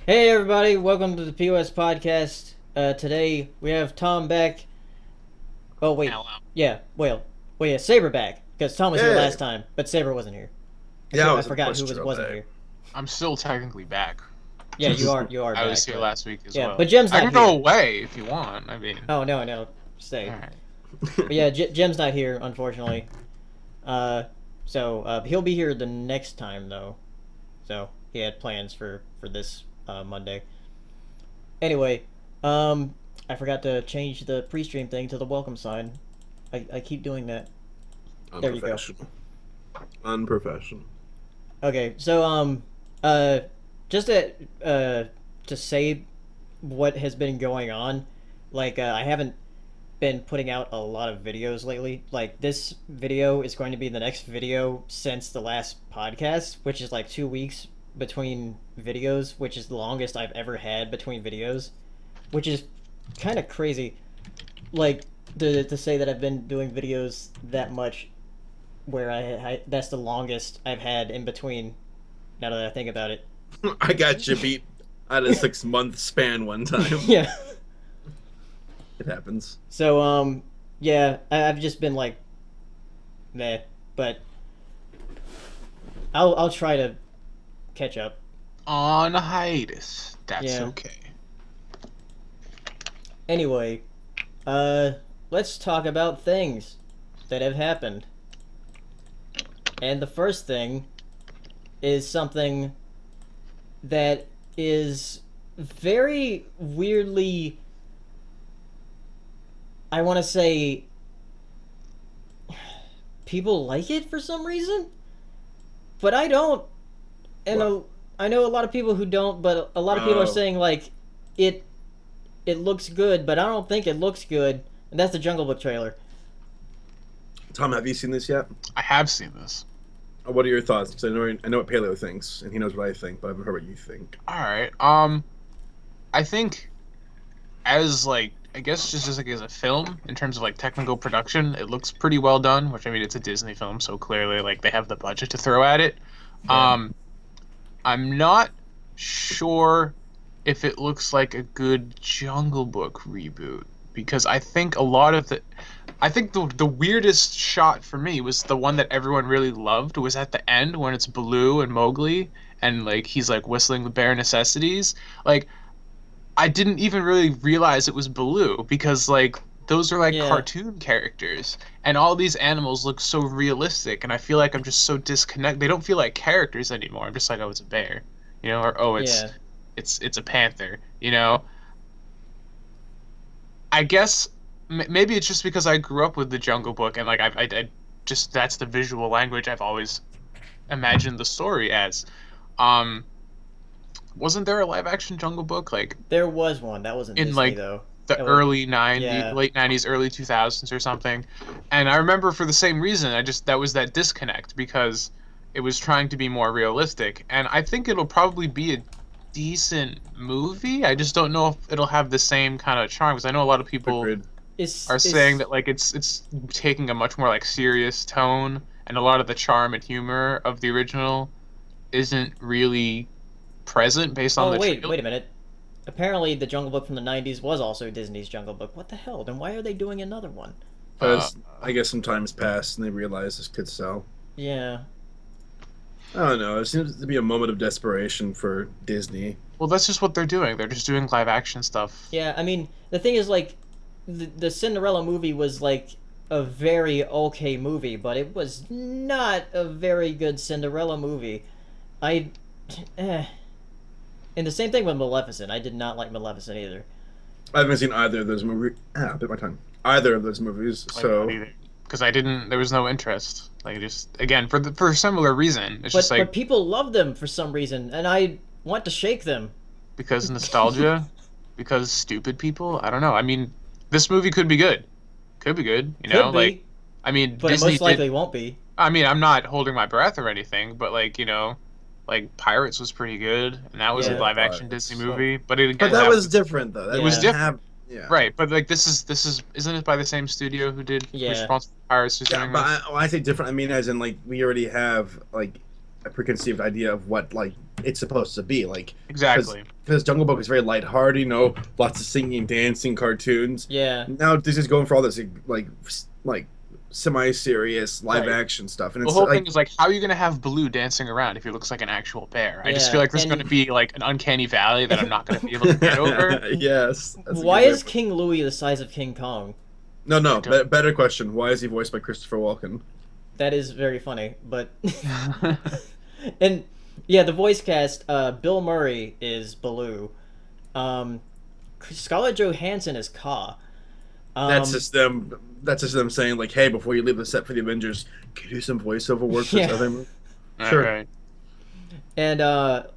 Hey everybody, welcome to the POS Podcast. Today we have Tom back. Oh wait, Hello. yeah, Saber back because Tom was here Yeah, last time, but Saber wasn't here. yeah, I I was a forgot push who trail wasn't day. here. I'm still technically back. Yeah, you are I back. was here But, last week as yeah, well. but Jem's I not can go here. away if you want. I mean, Oh no, stay. alright. But yeah, Jem's not here unfortunately. So he'll be here the next time though. So he had plans for this Monday. Anyway, I forgot to change the pre-stream thing to the welcome sign. I keep doing that. There you go. Unprofessional. Unprofessional. Okay, so just to say what has been going on, like I haven't been putting out a lot of videos lately. Like this video is going to be the next video since the last podcast, which is like 2 weeks between videos, which is the longest I've ever had between videos, which is kind of crazy. Like to say that I've been doing videos that much, where I that's the longest I've had in between. Now that I think about it, I got you beat at a 6-month span one time. yeah. It happens. So yeah, I've just been like, meh, but I'll try to catch up. On a hiatus. That's Yeah. okay. Anyway, let's talk about things that have happened. And the first thing is something that is very weirdly, I want to say, people like it for some reason, but I don't. And I know a lot of people who don't, but a lot of people are saying like it looks good, but I don't think it looks good. And that's the Jungle Book trailer. Tom, have you seen this yet? I have seen this. What are your thoughts? 'Cause I know what Paleo thinks, and he knows what I think, but I haven't heard what you think. Alright. I think as like I guess just like as a film, in terms of like technical production, it looks pretty well done, which I mean it's a Disney film, so clearly like they have the budget to throw at it. Yeah. I'm not sure if it looks like a good Jungle Book reboot because I think the weirdest shot for me was the one that everyone really loved was at the end when it's Baloo and Mowgli and like he's like whistling the bare necessities. Like I didn't even really realize it was Baloo because like those are like Yeah. cartoon characters and all these animals look so realistic and I feel like I'm just so disconnected. They don't feel like characters anymore. I'm just like, oh, it's a bear, or oh, Yeah. it's a panther, I guess maybe it's just because I grew up with the Jungle Book and like I just that's the visual language I've always imagined the story as. Um, wasn't there a live action Jungle Book like There was one that wasn't in Disney like though. the That was- early 90s, yeah. late 90s, early 2000s or something? And I remember for the same reason, that was that disconnect because it was trying to be more realistic. And I think it'll probably be a decent movie. I just don't know if it'll have the same kind of charm because I know a lot of people Agreed. are saying that like it's taking a much more like serious tone and a lot of the charm and humor of the original isn't really present based on Oh the wait, trailer. wait a minute. Apparently, the Jungle Book from the '90s was also Disney's Jungle Book. What the hell? Then why are they doing another one? Because I guess some time's passed and they realized this could sell. Yeah. I don't know. It seems to be a moment of desperation for Disney. Well, that's just what they're doing. They're just doing live action stuff. Yeah, I mean, the thing is, like, the Cinderella movie was, like, a very okay movie, but it was not a very good Cinderella movie. I. Eh. And the same thing with Maleficent. I did not like Maleficent either. I haven't seen either of those movies. Bit my tongue. Either of those movies. So Because I didn't, there was no interest. Like, just again for a similar reason. It's just like But people love them for some reason, and I want to shake them. because nostalgia, because stupid people. I don't know. I mean, this movie could be good. Could be good. Could be, like I mean, but Disney it most likely did, won't be. I mean, I'm not holding my breath or anything, but like like Pirates was pretty good, and that was a Yeah. live action Pirates. Disney movie. But it again, But that was different though. That It was didn't different. have- yeah. right. But like this is isn't it by the same studio who did Yeah. responsible for Pirates who's Yeah, doing but this? when I say different, I mean as in like we already have like a preconceived idea of what like it's supposed to be. Like Exactly. because Jungle Book is very lighthearted, you know, lots of singing, dancing, cartoons. Yeah. Now Disney's going for all this like semi-serious live action stuff, and The it's whole like, thing is like, how are you gonna have Baloo dancing around if he looks like an actual bear? I just Yeah, feel like there's and- gonna be like an uncanny valley that I'm not gonna be able to get over. yes. That's a Why good is way. King Louie the size of King Kong? No, I don't- better question. Why is he voiced by Christopher Walken? That is very funny, but and yeah, the voice cast. Bill Murray is Baloo. Scarlett Johansson is Ka. That's just them. That's just them saying like, "Hey, before you leave the set for the Avengers, can you do some voiceover work for Yeah. this other movie?" Sure. Alright. And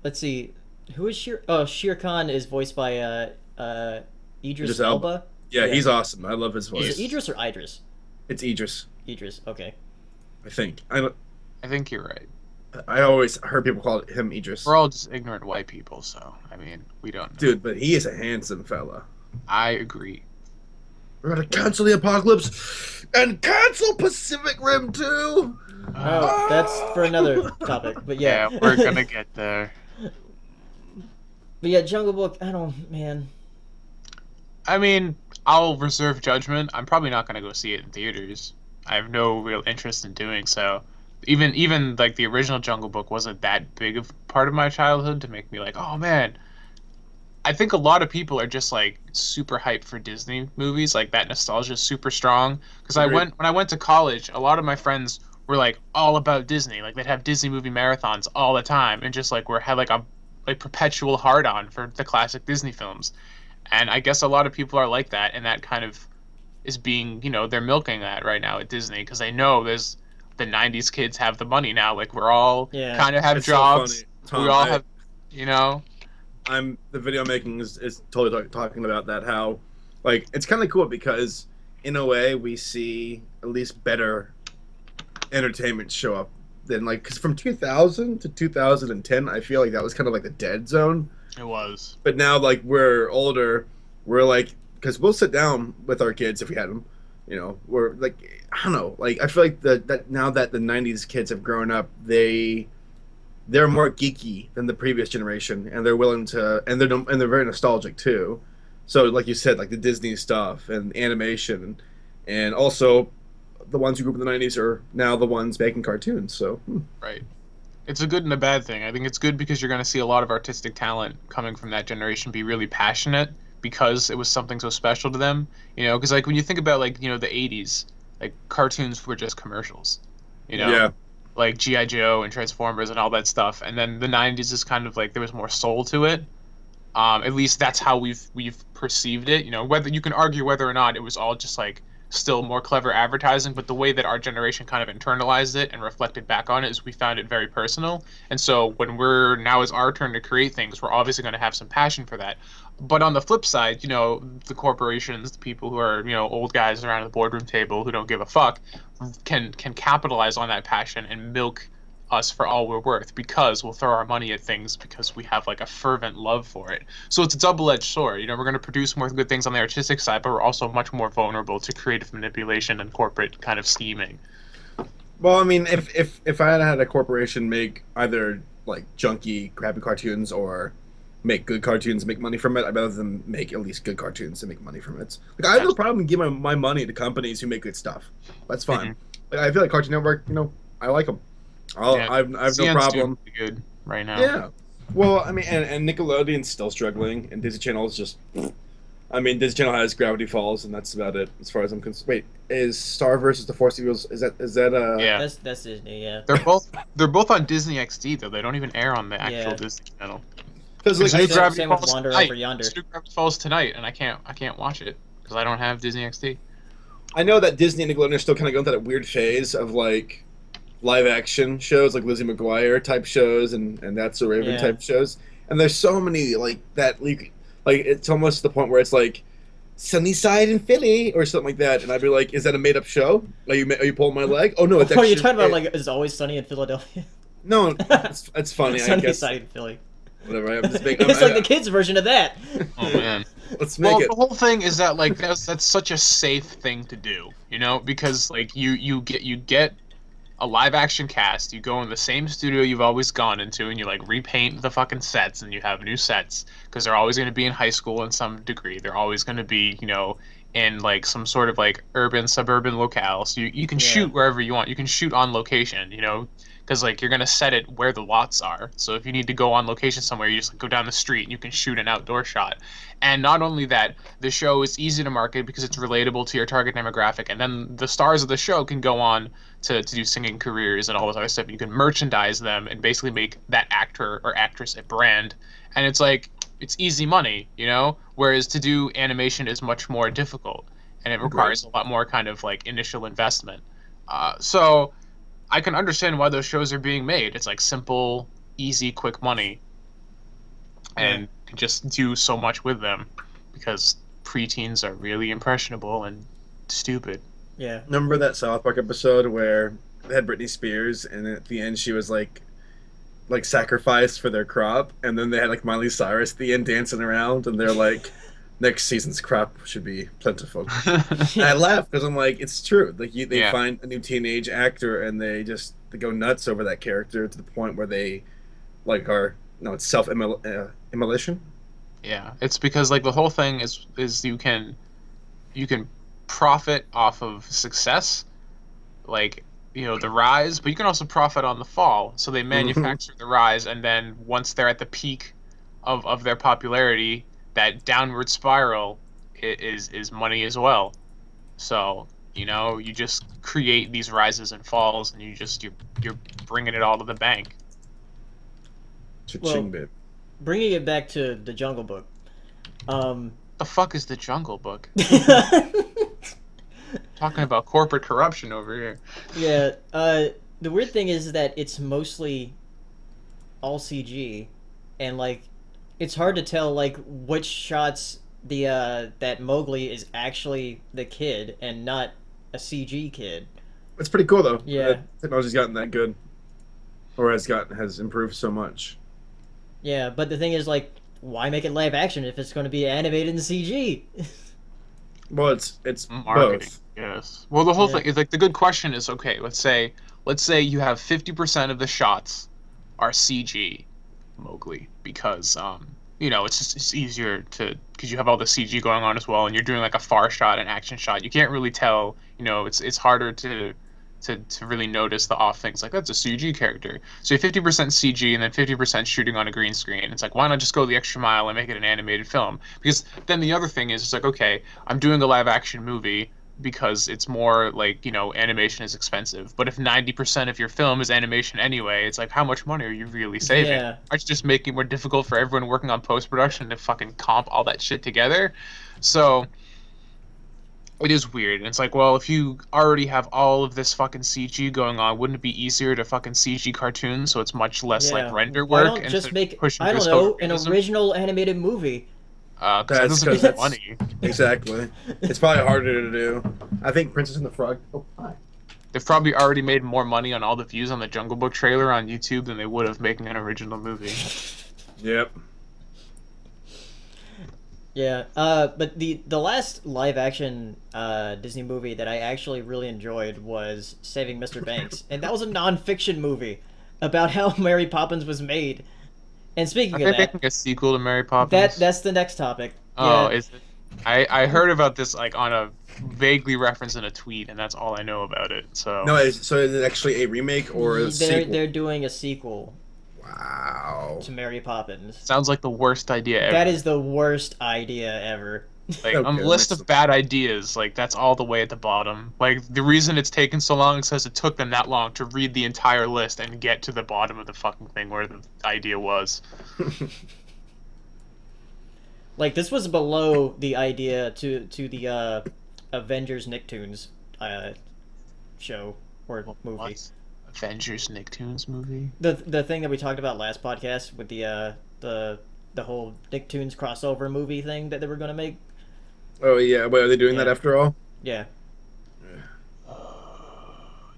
let's see, who is Shere? Oh, Shere Khan is voiced by Idris Idris Elba. Elba. Yeah, Yeah. he's awesome. I love his Is voice. it Idris or Idris? It's Idris, Idris. Okay. I think. I think you're right. always heard people call him Idris. We're all just ignorant white people, so I mean, we don't know. Dude, but he is a handsome fella. I agree. We're gonna cancel the apocalypse and cancel Pacific Rim too. Oh, that's for another topic. But yeah. Yeah, we're gonna get there. But yeah, Jungle Book. I don't, man. I mean, I'll reserve judgment. I'm probably not gonna go see it in theaters. I have no real interest in doing so. Even like the original Jungle Book wasn't that big of part of my childhood to make me like, oh man. I think a lot of people are just like super hyped for Disney movies. Like that nostalgia is super strong. Because when I went to college, a lot of my friends were like all about Disney. Like they'd have Disney movie marathons all the time, and just like had like a perpetual hard on for the classic Disney films. And I guess a lot of people are like that, and that kind of is being, they're milking that right now at Disney because they know there's the 90s kids have the money now. Like we're all kind of have It's so jobs. funny. We Tom, all have, the video making is totally talking about that, how like it's kind of cool because in a way we see at least better entertainment show up than like, because from 2000 to 2010 I feel like that was kind of like the dead zone. It was. But now like we're older, we're like, because we'll sit down with our kids if we had them, we're like, I don't know, like I feel like that now that the 90s kids have grown up, they're more geeky than the previous generation, and they're willing to, and they're very nostalgic too. So, like you said, like the Disney stuff and animation, and also the ones who grew up in the '90s are now the ones making cartoons. So, Right. It's a good and a bad thing. I think it's good because you're going to see a lot of artistic talent coming from that generation be really passionate because it was something so special to them. Because like when you think about like the '80s, like cartoons were just commercials. yeah, Like G.I. Joe and Transformers and all that stuff. And then the 90s is kind of like there was more soul to it. At least that's how we've perceived it. Whether you can argue whether or not it was all just like still more clever advertising, but the way that our generation kind of internalized it and reflected back on it is we found it very personal. And so when now is our turn to create things, we're obviously going to have some passion for that. But on the flip side, the corporations, the people who are, old guys around the boardroom table who don't give a fuck, can capitalize on that passion and milk us for all we're worth because we'll throw our money at things because we have like a fervent love for it. So it's a double-edged sword. We're going to produce more good things on the artistic side, but we're also much more vulnerable to creative manipulation and corporate kind of scheming. Well, I mean, if I had a corporation make either like junky, crappy cartoons or make good cartoons, make money from it, I'd rather them make at least good cartoons and make money from it. Like I have no problem giving my money to companies who make good stuff. That's fine. Like I feel like Cartoon Network, I like them. I've no problem. Good right now. Yeah. Well, I mean, and Nickelodeon's still struggling, and Disney Channel is just. I mean, Disney Channel has Gravity Falls, and that's about it as far as I'm concerned. Wait, is Star versus the Force Eagles? Is that Yeah. That's Disney. Yeah. They're both on Disney XD though. They don't even air on the actual Disney Channel. Because like Same with Wander Over Yonder. Gravity Falls tonight, and I can't watch it because I don't have Disney XD. I know that Disney and Nickelodeon are still kind of going through that weird phase of like live action shows, like Lizzie McGuire type shows, and That's So Raven type shows. And there's so many like that. Like it's almost to the point where it's like Sunnyside in Philly or something like that, and I'd be like, "Is that a made up show? Are you pulling my leg? Oh no, it's Oh, actually." you're talking about like It's Always Sunny in Philadelphia. No, it's funny. I guess. Sunnyside in Philly. Whatever. I'm just making. It's like the kids' version of that. Oh man. Let's make it. The whole thing is that like that's such a safe thing to do, because like you get a live action cast. You go in the same studio you've always gone into, and you like repaint the fucking sets, and you have new sets because they're always going to be in high school in some degree. They're always going to be, in like some sort of like urban suburban locale. So you can shoot wherever you want. You can shoot on location, because like you're gonna set it where the lots are. So if you need to go on location somewhere, you just like, go down the street and you can shoot an outdoor shot. And not only that, the show is easy to market because it's relatable to your target demographic. And then the stars of the show can go on to do singing careers and all this other stuff. You can merchandise them and basically make that actor or actress a brand. And it's like, it's easy money, Whereas to do animation is much more difficult, and it requires a lot more kind of like initial investment. So I can understand why those shows are being made. It's like simple, easy, quick money, and can just do so much with them because preteens are really impressionable and stupid. Yeah. Remember that South Park episode where they had Britney Spears, and at the end she was like sacrificed for their crop, and then they had like Miley Cyrus at the end dancing around, and they're like, next season's crop should be plentiful. And I laugh because I'm like, it's true. Like they find a new teenage actor and they go nuts over that character to the point where they like it's self-immolation. Yeah, it's because like the whole thing is you can profit off of success, like the rise, but you can also profit on the fall. So they manufacture the rise, and then once they're at the peak of their popularity, that downward spiral is money as well. So you just create these rises and falls, and you're bringing it all to the bank. Well, bringing it back to the Jungle Book. The fuck is the Jungle Book? Talking about corporate corruption over here. Yeah. The weird thing is that it's mostly all CG, and like it's hard to tell like which shots that Mowgli is actually the kid and not a CG kid. It's pretty cool though. Yeah. Technology's gotten that good, or has improved so much. Yeah, but the thing is, like, why make it live action if it's going to be animated in CG? Well, it's marketing, both. Yes. Well, the whole thing is like the good question is, okay, let's say you have 50% of the shots are CG Mowgli because it's easier because you have all the CG going on as well, and you're doing like a far shot, an action shot. You can't really tell, it's harder to really notice the off things, like that's a CG character. So you have 50% CG and then 50% shooting on a green screen. It's like, why not just go the extra mile and make it an animated film? Because then the other thing is, it's like, okay, I'm doing a live action movie because it's more like, animation is expensive. But if 90% of your film is animation anyway, it's like, how much money are you really saving? Yeah. Aren't you just making it more difficult for everyone working on post-production to fucking comp all that shit together? So it is weird. And it's like, well, if you already have all of this fucking CG going on, wouldn't it be easier to fucking CG cartoons so it's much less like render work? Why don't just make, I don't know, an original animated movie? Because that doesn't make money. Exactly. It's probably harder to do. I think Princess and the Frog. Oh, hi. They've probably already made more money on all the views on the Jungle Book trailer on YouTube than they would have making an original movie. Yep. Yeah, but the last live-action Disney movie that I actually really enjoyed was Saving Mr. Banks, and that was a non-fiction movie about how Mary Poppins was made. And speaking of that, making a sequel to Mary Poppins. That's the next topic. Oh, yeah. Is it? I heard about this like on a vaguely reference in a tweet, and that's all I know about it. So so is it actually a remake or a sequel? They're doing a sequel. Wow. To Mary Poppins. Sounds like the worst idea ever. That is the worst idea ever. Like, on the list of bad ideas, like, that's all the way at the bottom. Like, the reason it's taken so long is because it took them that long to read the entire list and get to the bottom of the fucking thing where the idea was. Like, this was below the idea to the Avengers Nicktoons show or movie. What? Avengers Nicktoons movie? The thing that we talked about last podcast with the whole Nicktoons crossover movie thing that they were going to make. Oh yeah, wait, are they doing that after all? Yeah.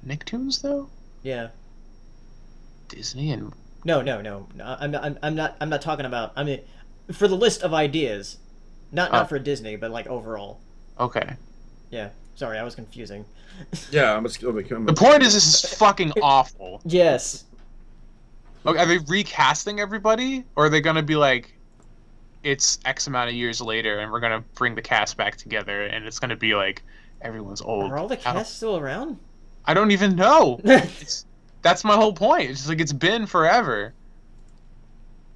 Nicktoons though? Yeah. Disney and No. I'm not talking about. I mean, for the list of ideas, not for Disney, but like overall. Okay. Yeah. Sorry, I was confusing. Yeah, The point is, this is fucking awful. Yes. Okay, are they recasting everybody, or are they gonna be like, it's X amount of years later, and we're gonna bring the cast back together, and it's gonna be like everyone's old? Are all the cast still around? I don't even know. That's my whole point. It's just like it's been forever.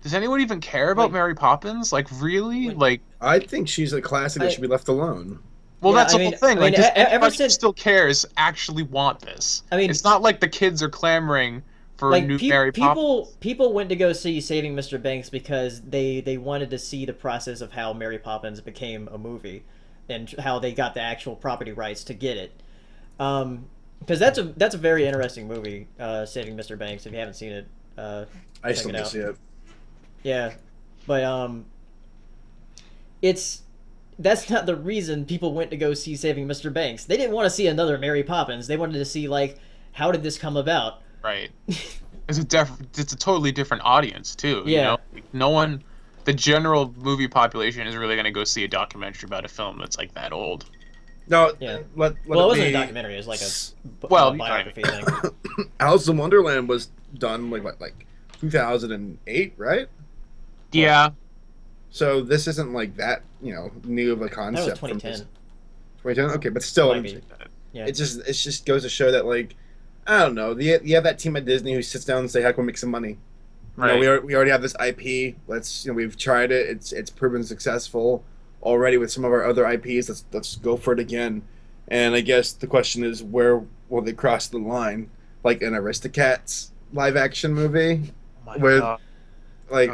Does anyone even care about Mary Poppins? Like, really? Like, I think she's a classic that should be left alone. Well, Yeah, that's the whole thing. Like, does ever anybody who since still cares actually want this? I mean, it's not like the kids are clamoring for a new Mary Poppins. People went to go see Saving Mr. Banks because they wanted to see the process of how Mary Poppins became a movie, and how they got the actual property rights to get it. Because that's a very interesting movie, Saving Mr. Banks. If you haven't seen it, I still need to see it. Yeah, but that's not the reason people went to go see Saving Mr. Banks. They didn't want to see another Mary Poppins. They wanted to see, like, how did this come about? Right. It's a totally different audience too. Yeah. You know? Like, no one, the general movie population is really going to go see a documentary about a film that's like that old. No. Yeah. Well, it wasn't a documentary. It was like a biography thing. Alice in Wonderland was done like 2008, right? Yeah. So this isn't like that, new of a concept. That was 2010. 2010. Okay, but still, Yeah. it just goes to show that, like, I don't know. You have that team at Disney who sits down and say, "How can we make some money?" Right. We already have this IP. We've tried it. It's proven successful already with some of our other IPs. Let's go for it again. And I guess the question is, where will they cross the line? Like an Aristocats live action movie, Oh my God. Like,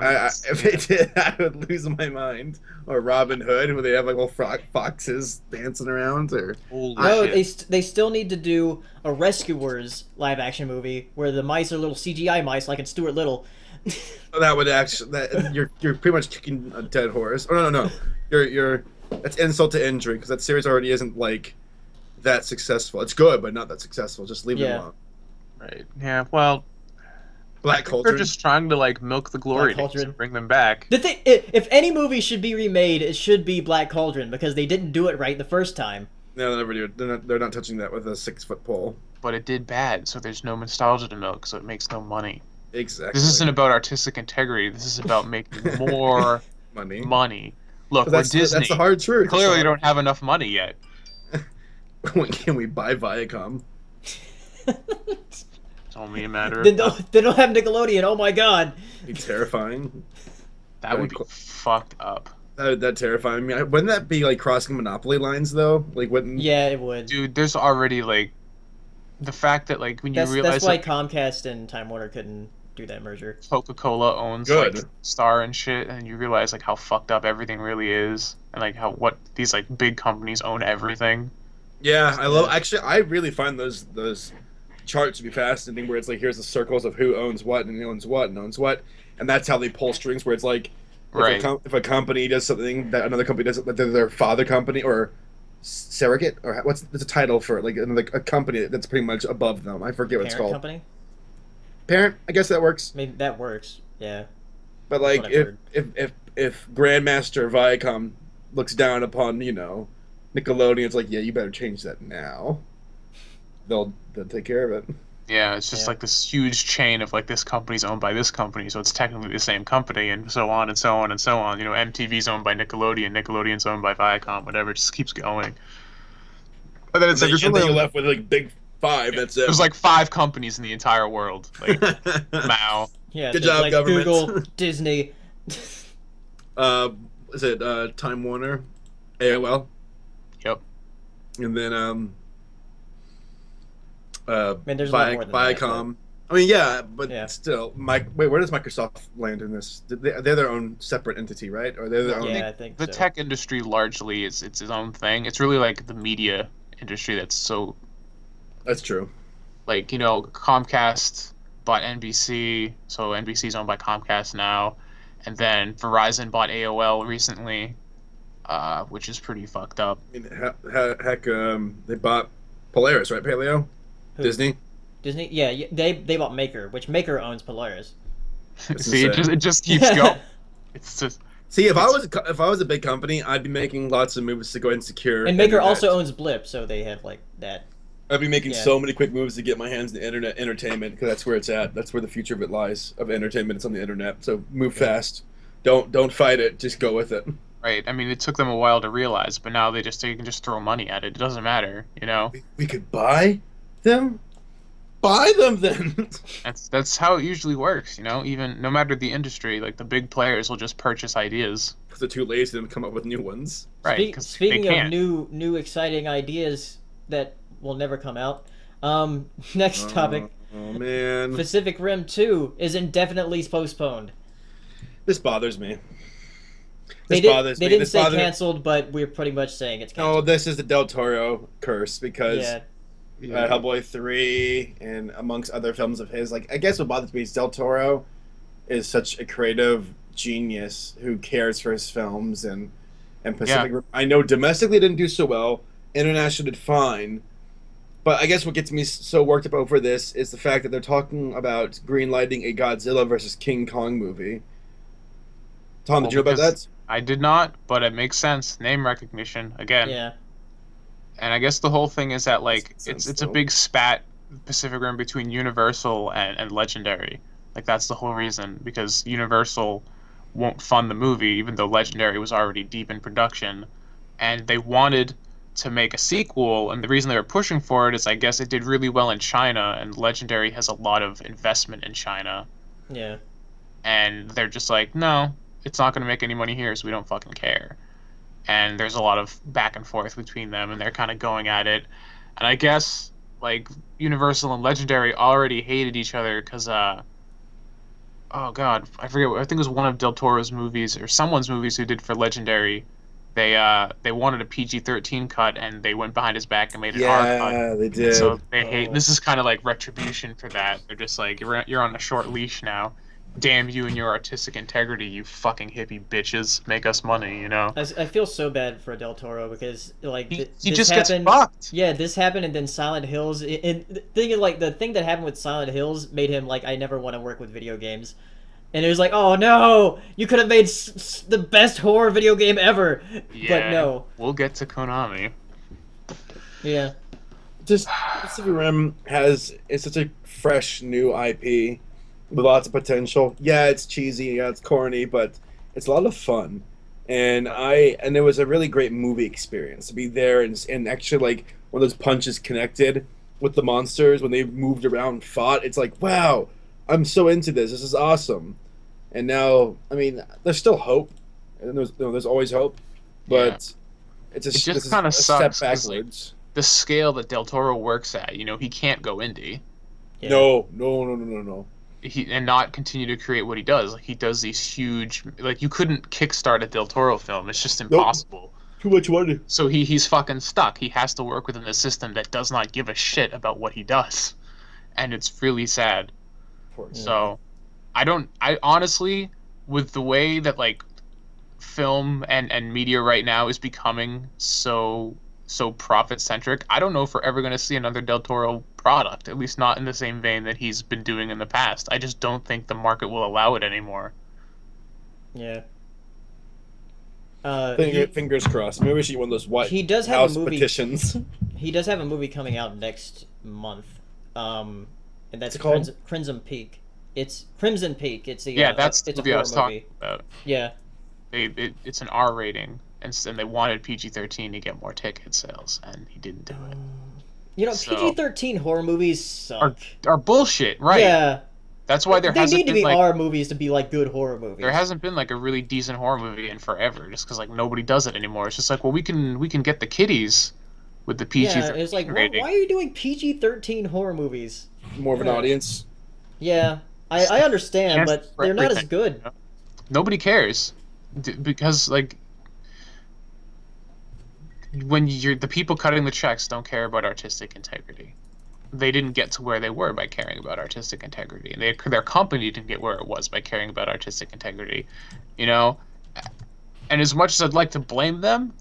if they did, I would lose my mind. Or Robin Hood, where they have like little foxes dancing around. Or no, they still need to do a Rescuers live action movie where the mice are little CGI mice, like in Stuart Little. That would actually you're pretty much kicking a dead horse. Oh no, you're that's insult to injury, because that series already isn't like that successful. It's good, but not that successful. Just leave it alone. Right. Yeah. Well. Black Cauldron. They're just trying to like milk the glory days and bring them back. If any movie should be remade, it should be Black Cauldron, because they didn't do it right the first time. No, they never do. They're not touching that with a 6-foot pole. But it did bad, so there's no nostalgia to milk, so it makes no money. Exactly. This isn't about artistic integrity. This is about making more money. Look, we're Disney. That's the hard truth. Clearly, you don't have enough money yet. When can we buy Viacom? It's only a matter of... They don't have Nickelodeon. Oh my God. It'd be terrifying. That would be fucked up. That terrifying me. Wouldn't that be like crossing monopoly lines though? Like, wouldn't? Yeah, it would. Dude, there's already like the fact that like when you realize that's why Comcast and Time Warner couldn't do that merger. Coca-Cola owns like Star and shit, and you realize like how fucked up everything really is, and like what these like big companies own everything. Yeah, I really find those charts to be fascinating, where it's like, here's the circles of who owns what and owns what and owns what, and that's how they pull strings, where it's like, if a company does something that another company doesn't, like their father company or surrogate, or what's the title for it, like a company that's pretty much above them. I forget what it's called. Company? Parent, I guess that works. I mean, that works. Yeah. But like, if Grandmaster Viacom looks down upon Nickelodeon, it's like, yeah, you better change that now. They'll take care of it. Yeah, it's just like this huge chain of like, this company's owned by this company, so it's technically the same company, and so on and so on and so on. MTV's owned by Nickelodeon, Nickelodeon's owned by Viacom, whatever. It just keeps going. And then you're left with like big five. That's it. There's like 5 companies in the entire world. Like Mao. Yeah. Good job, like government. Google, Disney. Is it Time Warner, AOL? Yep. And then there's a lot more than Viacom. that, I mean, yeah, but still, wait, where does Microsoft land in this? They're their own separate entity, right? Or they're their own. Yeah, I think the tech industry largely is its own thing. It's really like the media industry that's so. That's true. Like Comcast bought NBC, so NBC's owned by Comcast now, and then Verizon bought AOL recently, which is pretty fucked up. I mean, heck, they bought Polaris, right? Paleo. Who? Disney. Yeah, they bought Maker, which Maker owns Polaris. See, it just keeps going. It's just See, if I was a big company, I'd be making lots of moves to go insecure. And Maker also owns Blip, so they have like that. I'd be making so many quick moves to get my hands on the internet entertainment because that's where it's at. That's where the future of it lies. Of entertainment, it's on the internet. So move fast. Don't fight it. Just go with it. Right. I mean, it took them a while to realize, but now they can just throw money at it. It doesn't matter, you know. We could buy them. Buy them then. That's how it usually works, you know. Even no matter the industry, like the big players will just purchase ideas. Because they're too lazy to come up with new ones. Right. Speaking of new exciting ideas that will never come out. Next topic. Oh man. Pacific Rim 2 is indefinitely postponed. This bothers me. They didn't say canceled, but we're pretty much saying it's canceled. No, this is the Del Toro curse because Hellboy 3 and amongst other films of his, like I guess what bothers me is Del Toro is such a creative genius who cares for his films and Pacific Rim. I know domestically it didn't do so well, internationally did fine, but I guess what gets me so worked up over this is the fact that they're talking about greenlighting a Godzilla versus King Kong movie. Tom, did you know about that? I did not, but it makes sense. Name recognition again. Yeah. And I guess the whole thing is that like it's a big spat Pacific Rim between Universal and Legendary. Like that's the whole reason, because Universal won't fund the movie even though Legendary was already deep in production, and they wanted to make a sequel, and the reason they were pushing for it is I guess it did really well in China, and Legendary has a lot of investment in China. Yeah. And they're just like, no, it's not going to make any money here, so we don't fucking care. And there's a lot of back and forth between them, and they're kind of going at it. And I guess, like, Universal and Legendary already hated each other because, oh god, I forget, I think it was one of Del Toro's movies, or someone's movies who did for Legendary. They wanted a PG-13 cut, and they went behind his back and made an R cut. Yeah, they did. And so they hate, this is kind of like retribution for that. They're just like, you're on a short leash now. Damn you and your artistic integrity, you fucking hippie bitches. Make us money, you know? I feel so bad for Del Toro because, like, he just gets fucked. Yeah, this happened, and then Silent Hills. And the thing that happened with Silent Hills made him, like, I never want to work with video games. And it was like, oh no, you could have made the best horror video game ever. Yeah, but no. We'll get to Konami. Yeah. Just Pacific Rim it's such a fresh new IP with lots of potential. Yeah, it's cheesy, yeah, it's corny, but it's a lot of fun. And it was a really great movie experience to be there and actually like when those punches connected with the monsters when they moved around and fought. It's like, wow, I'm so into this. This is awesome. And now, I mean, there's still hope, and there's always hope, but it just kind of sucks. Step backwards. Like, the scale that Del Toro works at, you know, he can't go indie. Yeah. No. And not continue to create what he does. Like he does these huge, like you couldn't kickstart a Del Toro film. It's just impossible. Too much money. So he's fucking stuck. He has to work within a system that does not give a shit about what he does, and it's really sad. So, I honestly, with the way that like film and media right now is becoming so profit centric, I don't know if we're ever going to see another Del Toro product, at least not in the same vein that he's been doing in the past. I just don't think the market will allow it anymore. Yeah. Fingers crossed. Maybe we should get one of those White he does have House a movie, petitions. He does have a movie coming out next month, and that's called Crimson Peak. It's Crimson Peak. It's the that's it's the movie I was talking about. Yeah. It's an R rating, and they wanted PG-13 to get more ticket sales, and he didn't do it. You know, PG-13 horror movies suck. Are bullshit, right? Yeah. That's why they need to be R movies to be like good horror movies. There hasn't been like a really decent horror movie in forever, just because like nobody does it anymore. It's just like, well, we can get the kiddies with the PG-13 Yeah, it's like, rating. why are you doing PG-13 horror movies? More of an audience. Yeah, I understand, but they're not as good. You know? Nobody cares, because like when the people cutting the checks don't care about artistic integrity. They didn't get to where they were by caring about artistic integrity, and their company didn't get where it was by caring about artistic integrity, you know. And as much as I'd like to blame them,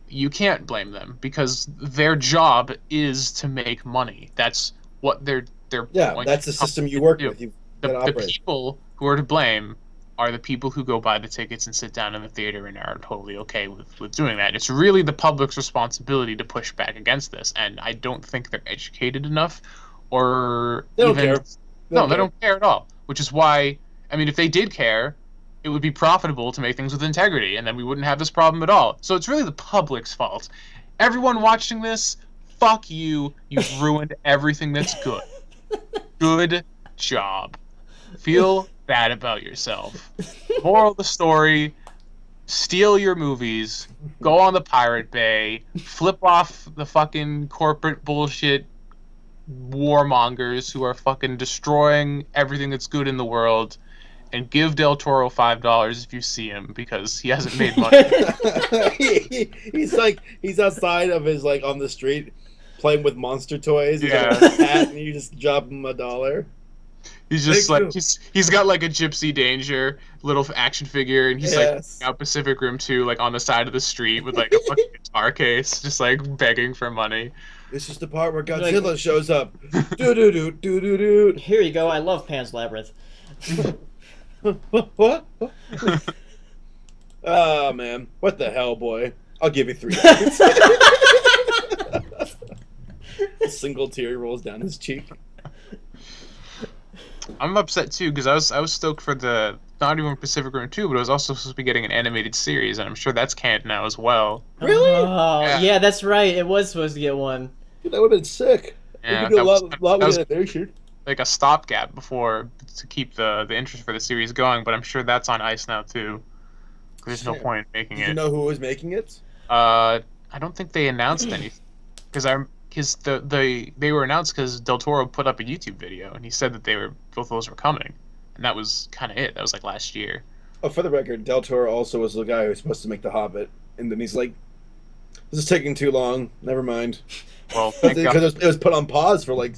you can't blame them because their job is to make money. That's what they're that's the system you work with. The people who are to blame are the people who go buy the tickets and sit down in the theater and are totally okay with doing that. It's really the public's responsibility to push back against this, and I don't think they're educated enough, or They don't even care. they don't care at all. Which is why, I mean, if they did care, it would be profitable to make things with integrity, and then we wouldn't have this problem at all. So it's really the public's fault. Everyone watching this, fuck you. You've ruined everything that's good. Good job. Feel bad about yourself. Moral of the story, steal your movies, go on the Pirate Bay, flip off the fucking corporate bullshit warmongers who are fucking destroying everything that's good in the world, and give Del Toro $5 if you see him, because he hasn't made money. he's outside of his, like, on the street playing with monster toys. He's Yeah. got a hat, and you just drop him $1. He's just Thank like he's got like a Gypsy Danger little action figure, and he's Yes. like out Pacific Rim 2, like on the side of the street with like a fucking guitar case, just like begging for money. This is the part where Like- Godzilla shows up. Do do do do do do. Here you go. I love Pan's Labyrinth. What? Oh man, what the hell, boy? I'll give you $3. A single tear rolls down his cheek. I'm upset too because I was stoked for the not even Pacific Rim 2, but I was also supposed to be getting an animated series, and I'm sure that's canned now as well. Really? Oh, Yeah. yeah, that's right. It was supposed to get one. Dude, that would have been sick. Yeah, we could do a that lot that with was animation. like a stopgap before to keep the interest for the series going, but I'm sure that's on ice now too. There's no Shit. point in making Did you it. know who was making it? I don't think they announced anything because they were announced because Del Toro put up a YouTube video and he said that both of those were coming, and that was kind of it. That was like last year. Oh, for the record, Del Toro also was the guy who was supposed to make The Hobbit, and then he's like, "This is taking too long. Never mind." Well, thank God. Because it was put on pause for like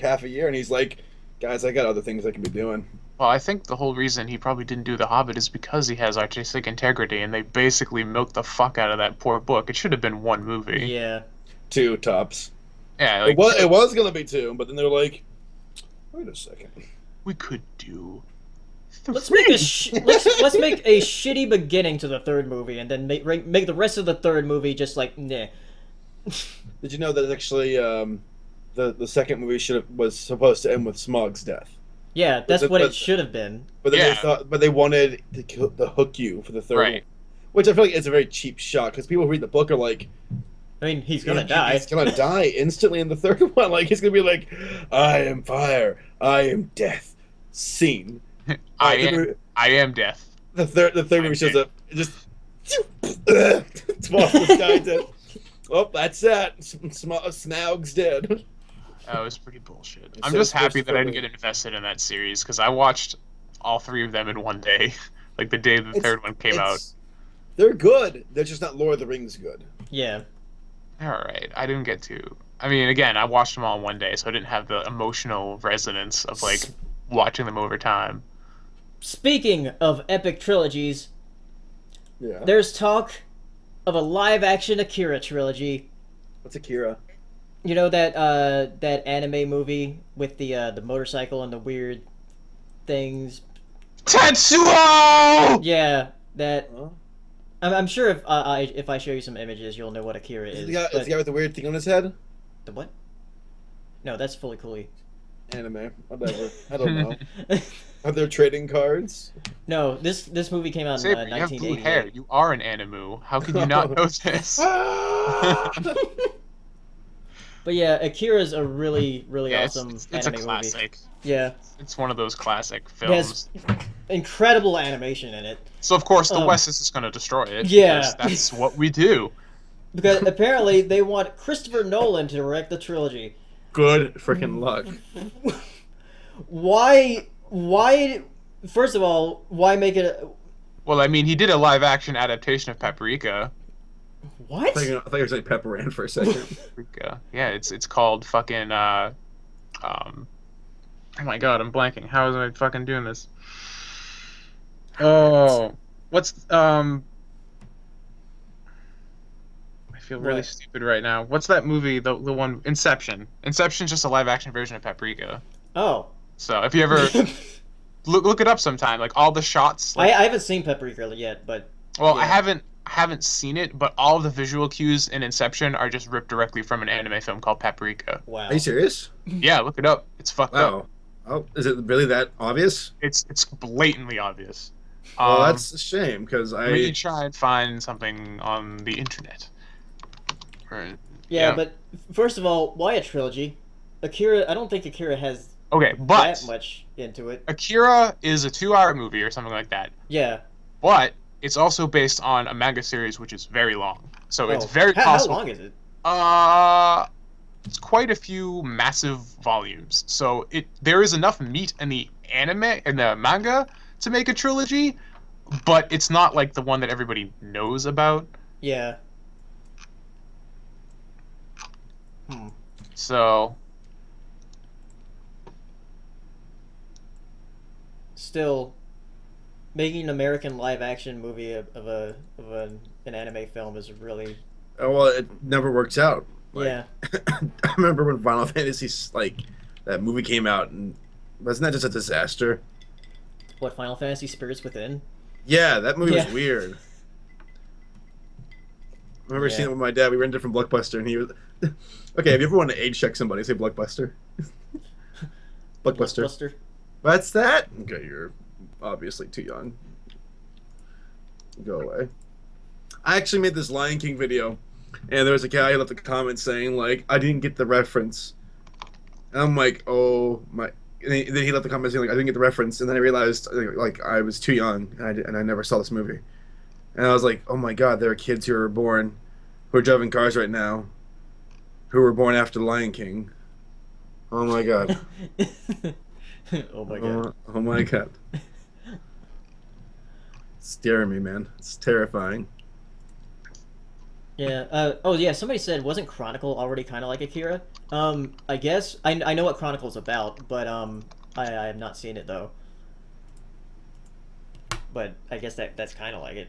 half a year, and he's like, "Guys, I got other things I can be doing." Well, I think the whole reason he probably didn't do The Hobbit is because he has artistic integrity, and they basically milked the fuck out of that poor book. It should have been one movie. Yeah. 2 tops. Yeah, like, It was gonna be 2, but then they're like, "Wait a second. we could do. Let's make let's make a shitty beginning to the third movie, and then make the rest of the third movie just like nah. Did you know that actually the second movie was supposed to end with Smaug's death? Yeah, that's But- what but- it should have been. But then Yeah. they wanted to hook you for the third one. Right. Which I feel like is a very cheap shot, because people who read the book are like, I mean, he's gonna die. He's gonna die instantly in the third one. Like, he's gonna be like, "I am fire, I am death." Scene. I am death. The third movie shows up. It just Smaug's this guy dead. Oh, that's that. Smaug's dead. That was pretty bullshit. It's I'm so just happy that I Christopher didn't get invested in that series because I watched all 3 of them in one day, like the day the third one came out. They're good. They're just not Lord of the Rings good. Yeah. All right, I didn't get to. I mean, again, I watched them all in one day, so I didn't have the emotional resonance of like watching them over time. Speaking of epic trilogies, Yeah. there's talk of a live-action Akira trilogy. What's Akira? You know that that anime movie with the motorcycle and the weird things. Tetsuo! Yeah, that. Huh? I'm sure if I show you some images, you'll know what Akira Is is. the guy, but- is the guy with the weird thing on his head? The what? No, that's fully coolly. Anime. Whatever. I don't know. Are there trading cards? No, this movie came out in Saber, you have blue 1988. hair. You are an animu. How could you not know this? Ah! But yeah, Akira's a really Yeah, awesome it's a anime movie. classic. Yeah, It's one of those classic it has films. incredible animation in it. So of course the Um, West is just going to destroy it. Yeah. because that's what we do. Because apparently they want Christopher Nolan to direct the trilogy. Good freaking luck. Why? First of all, why make it? Well, I mean, he did a live-action adaptation of Paprika. What? I thought you were saying Pepper Ann for a second. Paprika. Yeah, it's called fucking oh my god, I'm blanking. How am I fucking doing this? Oh, what's I feel really What? stupid right now. What's that movie? The one Inception. Inception's just a live-action version of Paprika. Oh. So if you ever look it up sometime. Like all the shots. Like, I haven't seen Paprika yet, but well, yeah. I haven't seen it, but all the visual cues in Inception are just ripped directly from an anime film called Paprika. Wow. Are you serious? Yeah, look it up. It's fucked up. Wow. Oh, is it really that obvious? It's blatantly obvious. Well, that's a shame because Let me try and find something on the internet. Right. Yeah, but first of all, why a trilogy? Akira, I don't think Akira has but that much into it. Akira is a 2-hour movie or something like that. Yeah. But it's also based on a manga series which is very long. So it's very how possible. How long is it? It's quite a few massive volumes. So there is enough meat in the manga to make a trilogy, but it's not like the one that everybody knows about. Yeah. So still, making an American live action movie of an anime film is really. Oh, well, it never works out. Like, yeah. I remember when Final Fantasy that movie came out, and wasn't that just a disaster? What, Final Fantasy Spirits Within? Yeah, that movie was weird. I remember seeing it with my dad. We were in a different Blockbuster, and he was. Okay, have you ever wanted to age check somebody? Say Blockbuster. Blockbuster. What's that? Okay, you're obviously too young. Go away. I actually made this Lion King video, and there was a guy who left a comment saying, like, I didn't get the reference. And I'm like, oh my. And then he left the comment saying, like, I didn't get the reference. And then I realized, like, I was too young, and I never saw this movie. And I was like, oh my god, there are kids who are born, who are driving cars right now, who were born after the Lion King. Oh my god. Oh my god. Oh my god. It's scaring me, man. It's terrifying. Yeah. Oh yeah. Somebody said, wasn't Chronicle already kind of like Akira? I guess I know what Chronicle's about, but I have not seen it though. But I guess that's kind of like it.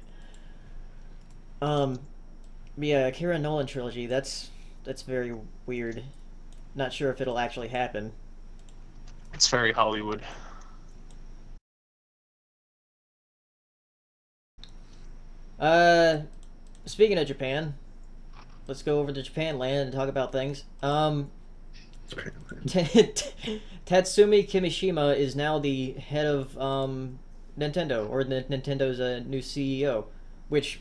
Yeah, Akira Nolan trilogy. That's very weird. Not sure if it'll actually happen. It's very Hollywood. Speaking of Japan, let's go over to Japan land and talk about things. Tatsumi Kimishima is now the head of Nintendo, or Nintendo's new CEO, which,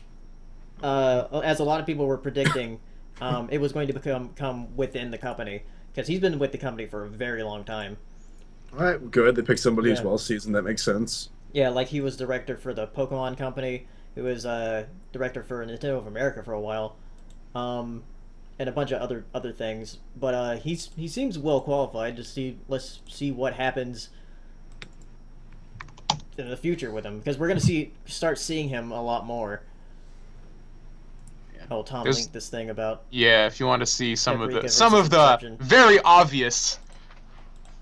as a lot of people were predicting, it was going to come within the company, because he's been with the company for a very long time. All right, good. They picked somebody who's well seasoned. That makes sense. Yeah, like he was director for the Pokemon company. He was director for Nintendo of America for a while, and a bunch of other things. But he seems well qualified to see. Let's see what happens in the future with him, because we're gonna start seeing him a lot more. Oh, Tom linked this thing about. Yeah, if you want to see some of the very obvious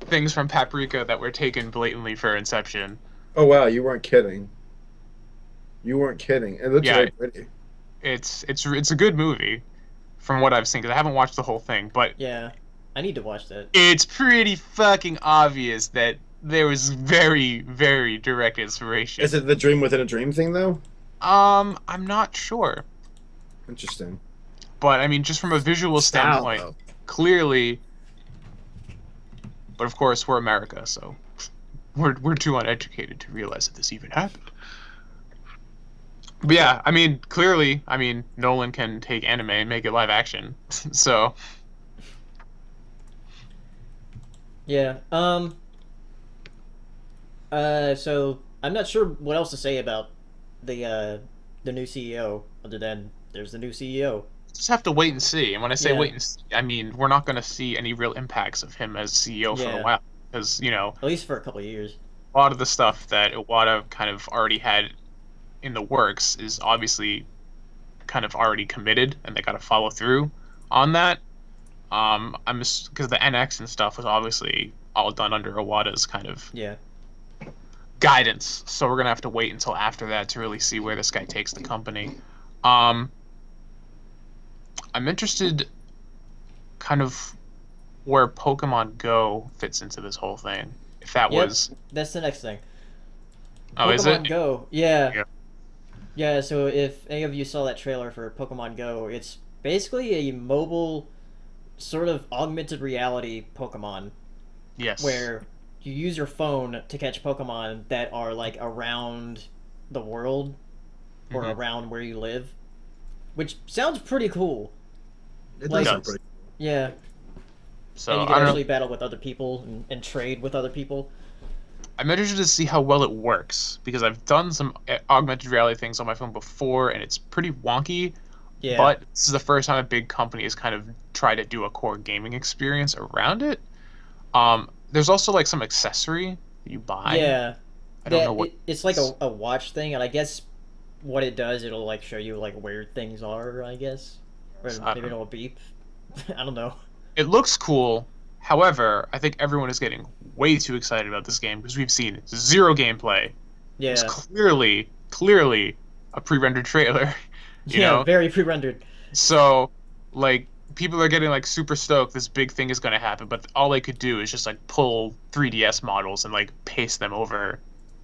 things from Paprika that were taken blatantly for Inception. Oh wow, you weren't kidding. You weren't kidding. It looks very pretty. It's a good movie, from what I've seen, because I haven't watched the whole thing, but yeah, I need to watch that. It's pretty fucking obvious that there was very, very direct inspiration. Is it the dream within a dream thing though? I'm not sure. Interesting. But I mean, just from a visual standpoint, clearly. But of course, we're America, so we're too uneducated to realize that this even happened. But yeah, I mean, clearly, Nolan can take anime and make it live action, so. Yeah. So I'm not sure what else to say about the new CEO, other than there's the new CEO. Just have to wait and see. And when I say wait and see, I mean we're not going to see any real impacts of him as CEO for a while, because at least for a couple of years. A lot of the stuff that Iwata kind of already had in the works is obviously kind of already committed, and they got to follow through on that. Because the NX and stuff was obviously all done under Iwata's kind of guidance, so we're gonna have to wait until after that to really see where this guy takes the company. I'm interested kind of where Pokemon Go fits into this whole thing. If that was... That's the next thing. Oh, is Pokemon it? Go. Yeah. Yeah. Yeah, so if any of you saw that trailer for Pokemon Go, it's basically a mobile sort of augmented reality Pokemon Yes. where you use your phone to catch Pokemon that are like around the world or Hmm. around where you live, which sounds pretty cool. It Like, does It sound does. pretty. yeah, and So you I can don't know. actually battle with other people and trade with other people. I'm interested to see how well it works because I've done some augmented reality things on my phone before, and it's pretty wonky. Yeah, But this is the first time a big company has kind of tried to do a core gaming experience around it. There's also like some accessory that you buy. yeah. I don't know That what it's it like is. a watch thing, and I guess what it does, it'll like show you like where things are. I guess, or I don't maybe know. it'll beep. I don't know. It looks cool. However, I think everyone is getting way too excited about this game because we've seen zero gameplay. It was Yeah, clearly a pre-rendered trailer, you yeah, know? very pre-rendered. So, like, people are getting like super stoked this big thing is going to happen, but all they could do is just like pull 3DS models and like paste them over,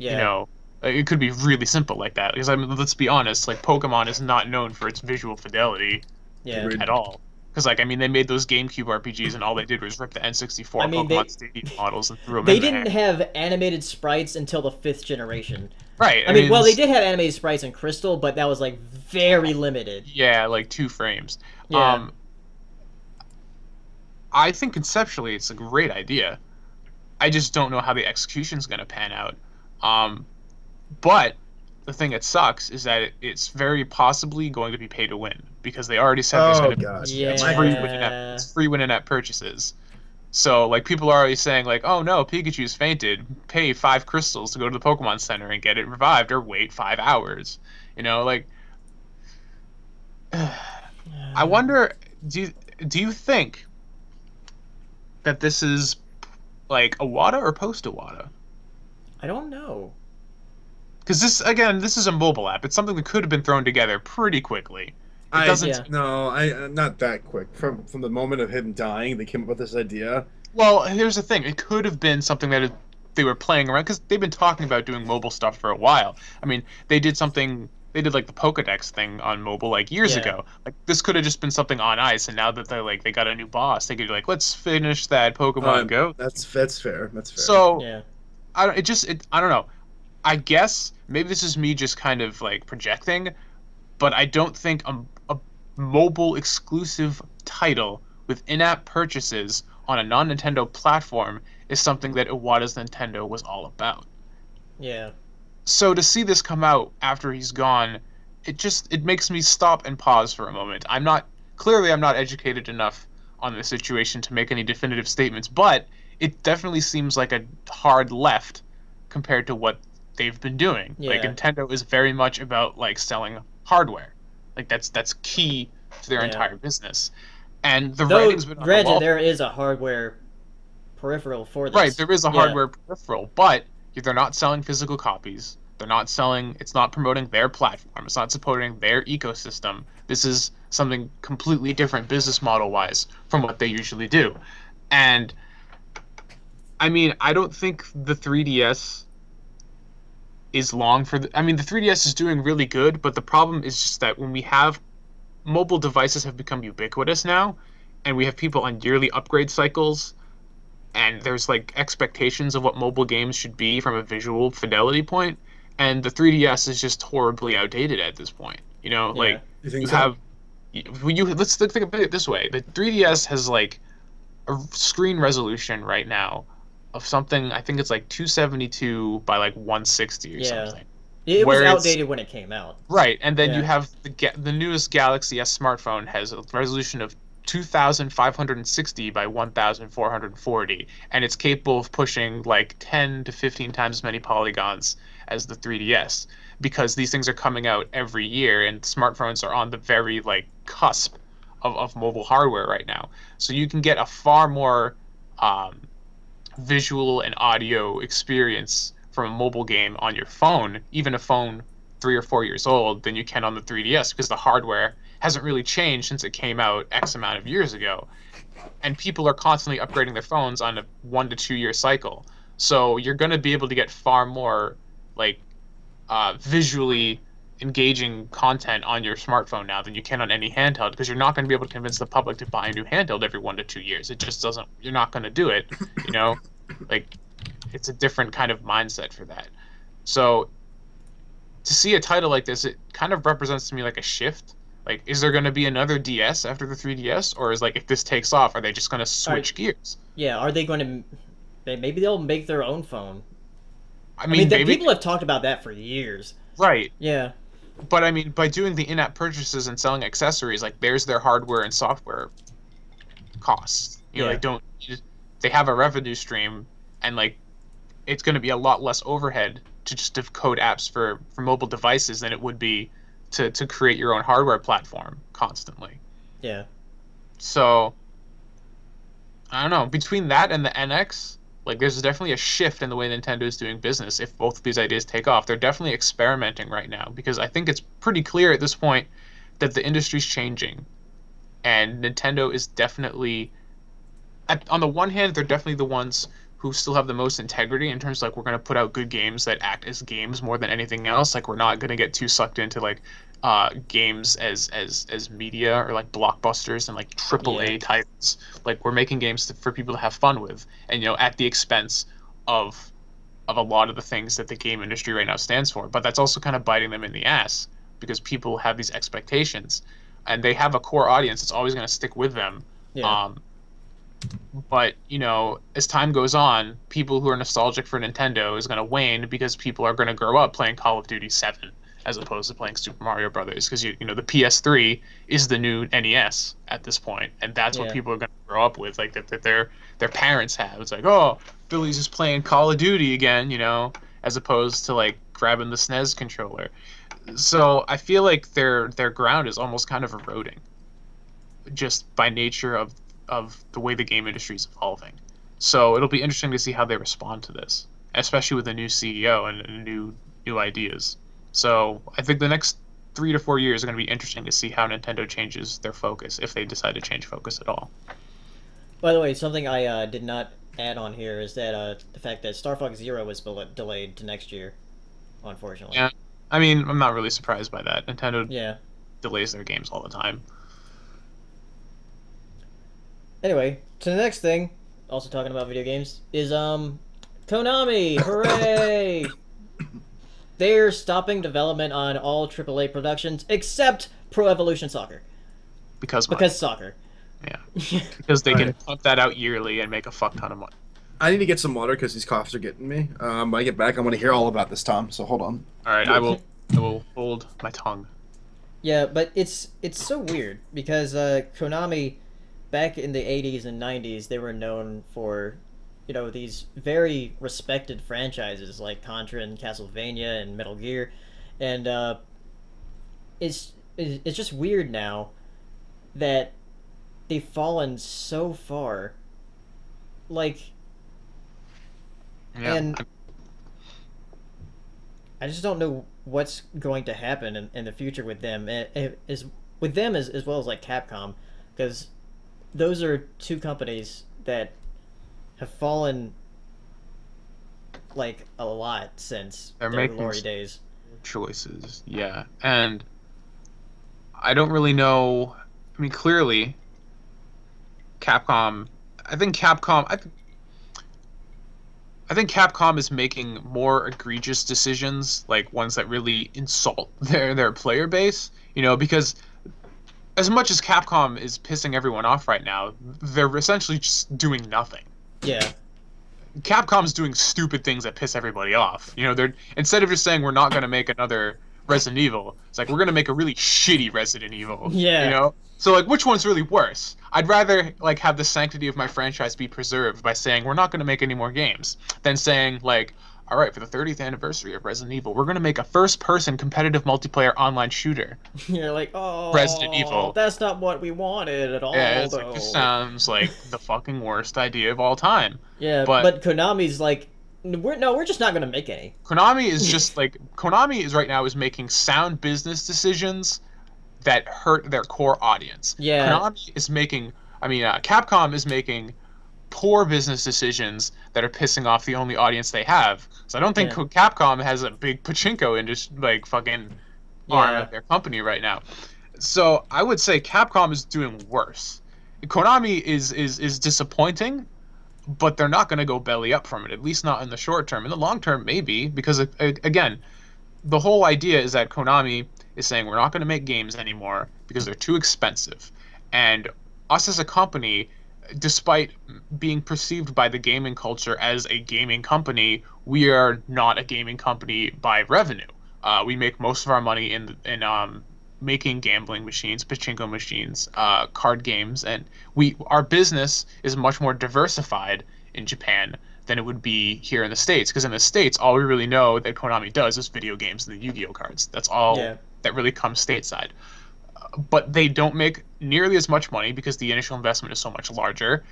you Yeah, know. Like, it could be really simple like that because I mean, let's be honest, like Pokemon is not known for its visual fidelity yeah. Agreed. at all. Because like I mean, they made those GameCube RPGs and all they did was rip the I N64 mean, Pokemon Stadium models and threw them they in didn't there. have animated sprites until the fifth generation. Right. I I mean, mean, well, they did have animated sprites in Crystal, but that was like very limited. yeah, like 2 frames. Yeah, Um, I think conceptually it's a great idea. I just don't know how the execution's going to pan out. Um, but the thing that sucks is that it's very possibly going to be pay to win because they already said there's Oh going to be god, yeah. it's My free hate. win in-app, yeah, it's free win in-app purchases. So like people are already saying like, oh no, Pikachu's fainted. Pay 5 crystals to go to the Pokemon Center and get it revived, or wait 5 hours. You know, like I wonder, do you, do you think that this is like Iwata or post Iwata? I don't know. Because this, again, this is a mobile app. It's something that could have been thrown together pretty quickly. It I doesn't. Yeah. no, I not that quick. From the moment of him dying, they came up with this idea. Well, here's the thing. It could have been something that they were playing around because they've been talking about doing mobile stuff for a while. I mean, they did something. They did like the Pokedex thing on mobile like years Yeah. ago. Like this could have just been something on ice, and now that they got a new boss, they could be like, let's finish that Pokemon Go. That's fair. That's fair. So Yeah, I don't know. I guess maybe this is me just kind of like projecting, but I don't think a mobile exclusive title with in-app purchases on a non-Nintendo platform is something that Iwata's Nintendo was all about. yeah, So to see this come out after he's gone, it makes me stop and pause for a moment. I'm not educated enough on the situation to make any definitive statements, but it definitely seems like a hard left compared to what they've been doing. Like Yeah. Nintendo is very much about like selling hardware. Like that's key to their Yeah. entire business. And the though writing's been on the granted, wall. there is a hardware peripheral for this. Right, there is a Yeah. hardware peripheral, but they're not selling physical copies. They're not selling, it's not promoting their platform. It's not supporting their ecosystem. This is something completely different business model wise from what they usually do. And I mean, I don't think the 3DS is long for I mean, the 3DS is doing really good, but the problem is just that when we have mobile devices have become ubiquitous now, and we have people on yearly upgrade cycles, and there's like expectations of what mobile games should be from a visual fidelity point, and the 3DS is just horribly outdated at this point. You know, Yeah. like You think you so? have let's think about it this way. The 3DS has like a screen resolution right now of something, I think it's like 272 by like 160 or Yeah. something. It was Where it's- outdated when it came out. Right, and then you Yeah. have the newest Galaxy S smartphone has a resolution of 2560 by 1440, and it's capable of pushing like 10 to 15 times as many polygons as the 3DS because these things are coming out every year, and smartphones are on the very like cusp of mobile hardware right now. So you can get a far more visual and audio experience from a mobile game on your phone, even a phone 3 or 4 years old, than you can on the 3DS because the hardware hasn't really changed since it came out X amount of years ago. And people are constantly upgrading their phones on a 1 to 2 year cycle. So you're going to be able to get far more like visually engaging content on your smartphone now than you can on any handheld, because you're not going to be able to convince the public to buy a new handheld every 1 to 2 years. It just doesn't. You're not going to do it. You know, like it's a different kind of mindset for that. So to see a title like this, it kind of represents to me like a shift. Like, is there going to be another DS after the 3DS, or is like if this takes off, are they just going to switch gears? Yeah, are they going to? Maybe they'll make their own phone. I mean maybe, people have talked about that for years. Right. Yeah. But I mean, by doing the in-app purchases and selling accessories, like there's their hardware and software costs. You know, they have a revenue stream, and like it's going to be a lot less overhead to just code apps for mobile devices than it would be to create your own hardware platform constantly. Yeah. So I don't know. Between that and the NX, like there's definitely a shift in the way Nintendo is doing business. If both of these ideas take off, they're definitely experimenting right now, because I think it's pretty clear at this point that the industry's changing, and Nintendo is definitely, on the one hand, they're definitely the ones who still have the most integrity in terms of like, we're going to put out good games that act as games more than anything else. Like, we're not going to get too sucked into like games as media, or like blockbusters and like AAA titles. Like, we're making games for people to have fun with, and at the expense of a lot of the things that the game industry right now stands for. But that's also kind of biting them in the ass, because people have these expectations, and they have a core audience that's always going to stick with them. But as time goes on, people who are nostalgic for Nintendo is going to wane, because people are going to grow up playing Call of Duty 7 as opposed to playing Super Mario Brothers, because the PS3 is the new NES at this point, and that's what people are going to grow up with, like that their parents have. It's like, oh, Billy's just playing Call of Duty again, as opposed to like grabbing the SNES controller. So I feel like their ground is almost kind of eroding, just by nature of the way the game industry is evolving. So it'll be interesting to see how they respond to this, especially with a new CEO and new ideas. So I think the next 3 to 4 years are going to be interesting to see how Nintendo changes their focus, if they decide to change focus at all. By the way, something I did not add on here is that the fact that Star Fox Zero was delayed to next year, unfortunately. Yeah, I mean, I'm not really surprised by that. Nintendo delays their games all the time. Anyway, to the next thing, also talking about video games, is Konami! Hooray! They're stopping development on all AAA productions except Pro Evolution Soccer. Because soccer. Yeah. Because they can pump that out yearly and make a fuck ton of money. I need to get some water because these coughs are getting me. When I get back, I want to hear all about this, Tom. So hold on. All right, I will hold my tongue. Yeah, but it's so weird because Konami, back in the 80s and 90s, they were known for, these very respected franchises like Contra and Castlevania and Metal Gear, and it's just weird now that they've fallen so far. Like, and I just don't know what's going to happen in the future with them. As well as like Capcom, because those are two companies that have fallen like a lot since their glory days. Choices, yeah, and I don't really know. I mean, clearly, Capcom. I think Capcom is making more egregious decisions, like ones that really insult their player base. Because as much as Capcom is pissing everyone off right now, they're essentially just doing nothing. Yeah. Capcom's doing stupid things that piss everybody off. They're, instead of just saying we're not going to make another Resident Evil, it's like we're going to make a really shitty Resident Evil. Yeah. So like, which one's really worse? I'd rather like have the sanctity of my franchise be preserved by saying we're not going to make any more games than saying like, all right, for the 30th anniversary of Resident Evil, we're going to make a first-person competitive multiplayer online shooter. You're like, oh, Resident Evil. That's not what we wanted at all. Yeah, it's like, this sounds like the fucking worst idea of all time. Yeah, but Konami's like, we're just not going to make any. Konami is just like, Konami is right now is making sound business decisions that hurt their core audience. Yeah. Konami is making, Capcom is making poor business decisions that are pissing off the only audience they have. So I don't think Yeah. Capcom has a big pachinko industry, like fucking arm Yeah. of their company right now. So I would say Capcom is doing worse. Konami is disappointing, but they're not going to go belly up from it, at least not in the short term. In the long term, maybe, because again, the whole idea is that Konami is saying we're not going to make games anymore because they're too expensive. And us as a company, despite being perceived by the gaming culture as a gaming company, we are not a gaming company by revenue. We make most of our money in making gambling machines, pachinko machines, card games, and our business is much more diversified in Japan than it would be here in the States. Because in the States, all we really know that Konami does is video games and the Yu-Gi-Oh cards. That's all that really comes stateside. But they don't make nearly as much money because the initial investment is so much larger.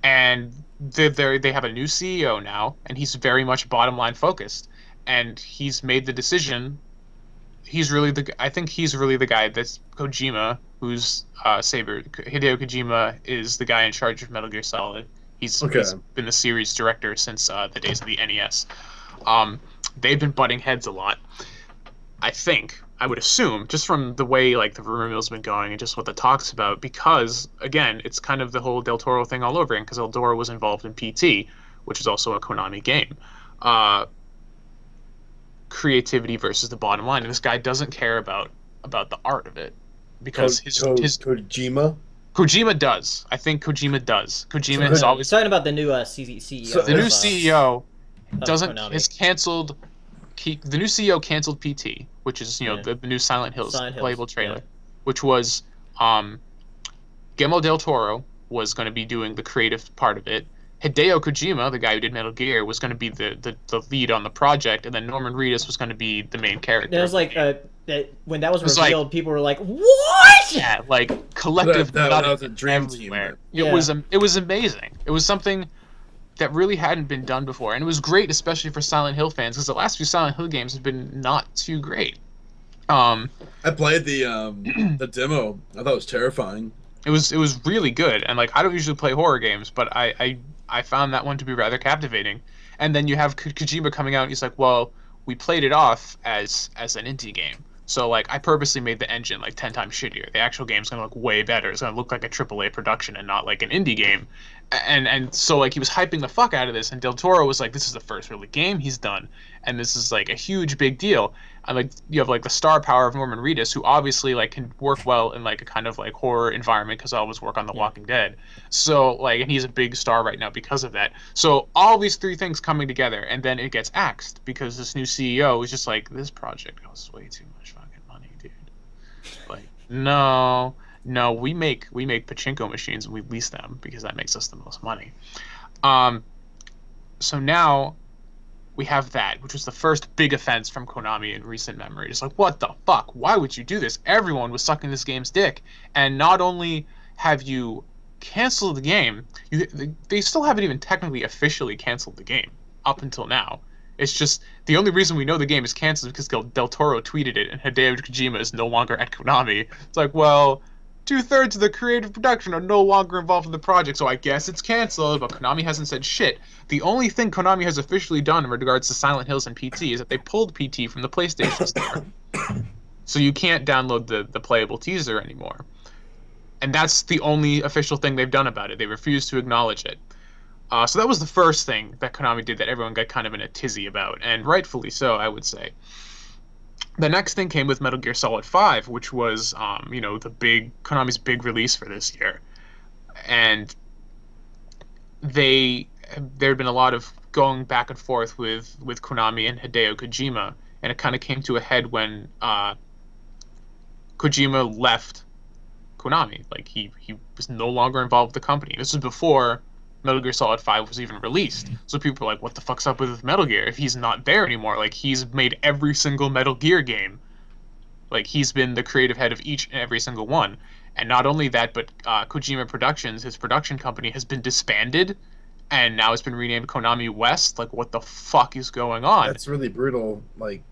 And they have a new CEO now, and he's very much bottom line focused. And he's made the decision. I think he's really the guy that's Kojima, who's Hideo Kojima is the guy in charge of Metal Gear Solid. He's been the series director since the days of the NES. They've been butting heads a lot. I would assume, just from the way like the rumor mill's been going and just what the talk's about, because again, it's kind of the whole Del Toro thing all over again, because Del Toro was involved in PT, which is also a Konami game. Creativity versus the bottom line, and this guy doesn't care about the art of it, because his Kojima does. I think Kojima does. Kojima has always talking about the new CEO. So the new CEO has canceled. The new CEO canceled PT, which is the new Silent Hills playable trailer, which was Guillermo del Toro was going to be doing the creative part of it. Hideo Kojima, the guy who did Metal Gear, was going to be the lead on the project, and then Norman Reedus was going to be the main character. It was like when that was revealed, people were like, "What?" Yeah, like collective. That was a dream team. It was amazing. It was something that really hadn't been done before, and it was great, especially for Silent Hill fans, because the last few Silent Hill games have been not too great. I played the demo. I thought it was terrifying. It was really good, and like I don't usually play horror games, but I found that one to be rather captivating. And then you have Kojima coming out, and he's like, "Well, we played it off as an indie game, so like I purposely made the engine like 10 times shittier. The actual game's gonna look way better. It's gonna look like a AAA production and not like an indie game." And so like he was hyping the fuck out of this, and Del Toro was like, "This is the first really game he's done, and this is like a huge big deal." And like you have like the star power of Norman Reedus, who obviously like can work well in like a kind of like horror environment because I always work on The Walking Dead. So like, and he's a big star right now because of that. So all these three things coming together, and then it gets axed because this new CEO is just like, "This project costs way too much fucking money, dude." Like, no, we make pachinko machines and we lease them because that makes us the most money. So now we have that, which was the first big offense from Konami in recent memory. It's like, what the fuck? Why would you do this? Everyone was sucking this game's dick. And not only have you canceled the game, they still haven't even technically officially canceled the game up until now. It's just the only reason we know the game is canceled is because Del Toro tweeted it and Hideo Kojima is no longer at Konami. It's like, well, 2/3 of the creative production are no longer involved in the project, so I guess it's canceled, but Konami hasn't said shit. The only thing Konami has officially done in regards to Silent Hills and PT is that they pulled PT from the PlayStation Store. So you can't download the playable teaser anymore. And that's the only official thing they've done about it. They refuse to acknowledge it. So that was the first thing that Konami did that everyone got kind of in a tizzy about, and rightfully so, I would say. The next thing came with Metal Gear Solid 5, which was, Konami's big release for this year. And there had been a lot of going back and forth with Konami and Hideo Kojima, and it kind of came to a head when Kojima left Konami. Like, he was no longer involved with the company. This was before Metal Gear Solid 5 was even released. So people were like, what the fuck's up with Metal Gear if he's not there anymore? Like, he's made every single Metal Gear game. Like, he's been the creative head of each and every single one. And not only that, but Kojima Productions, his production company, has been disbanded, and now it's been renamed Konami West. Like, what the fuck is going on? That's really brutal, like,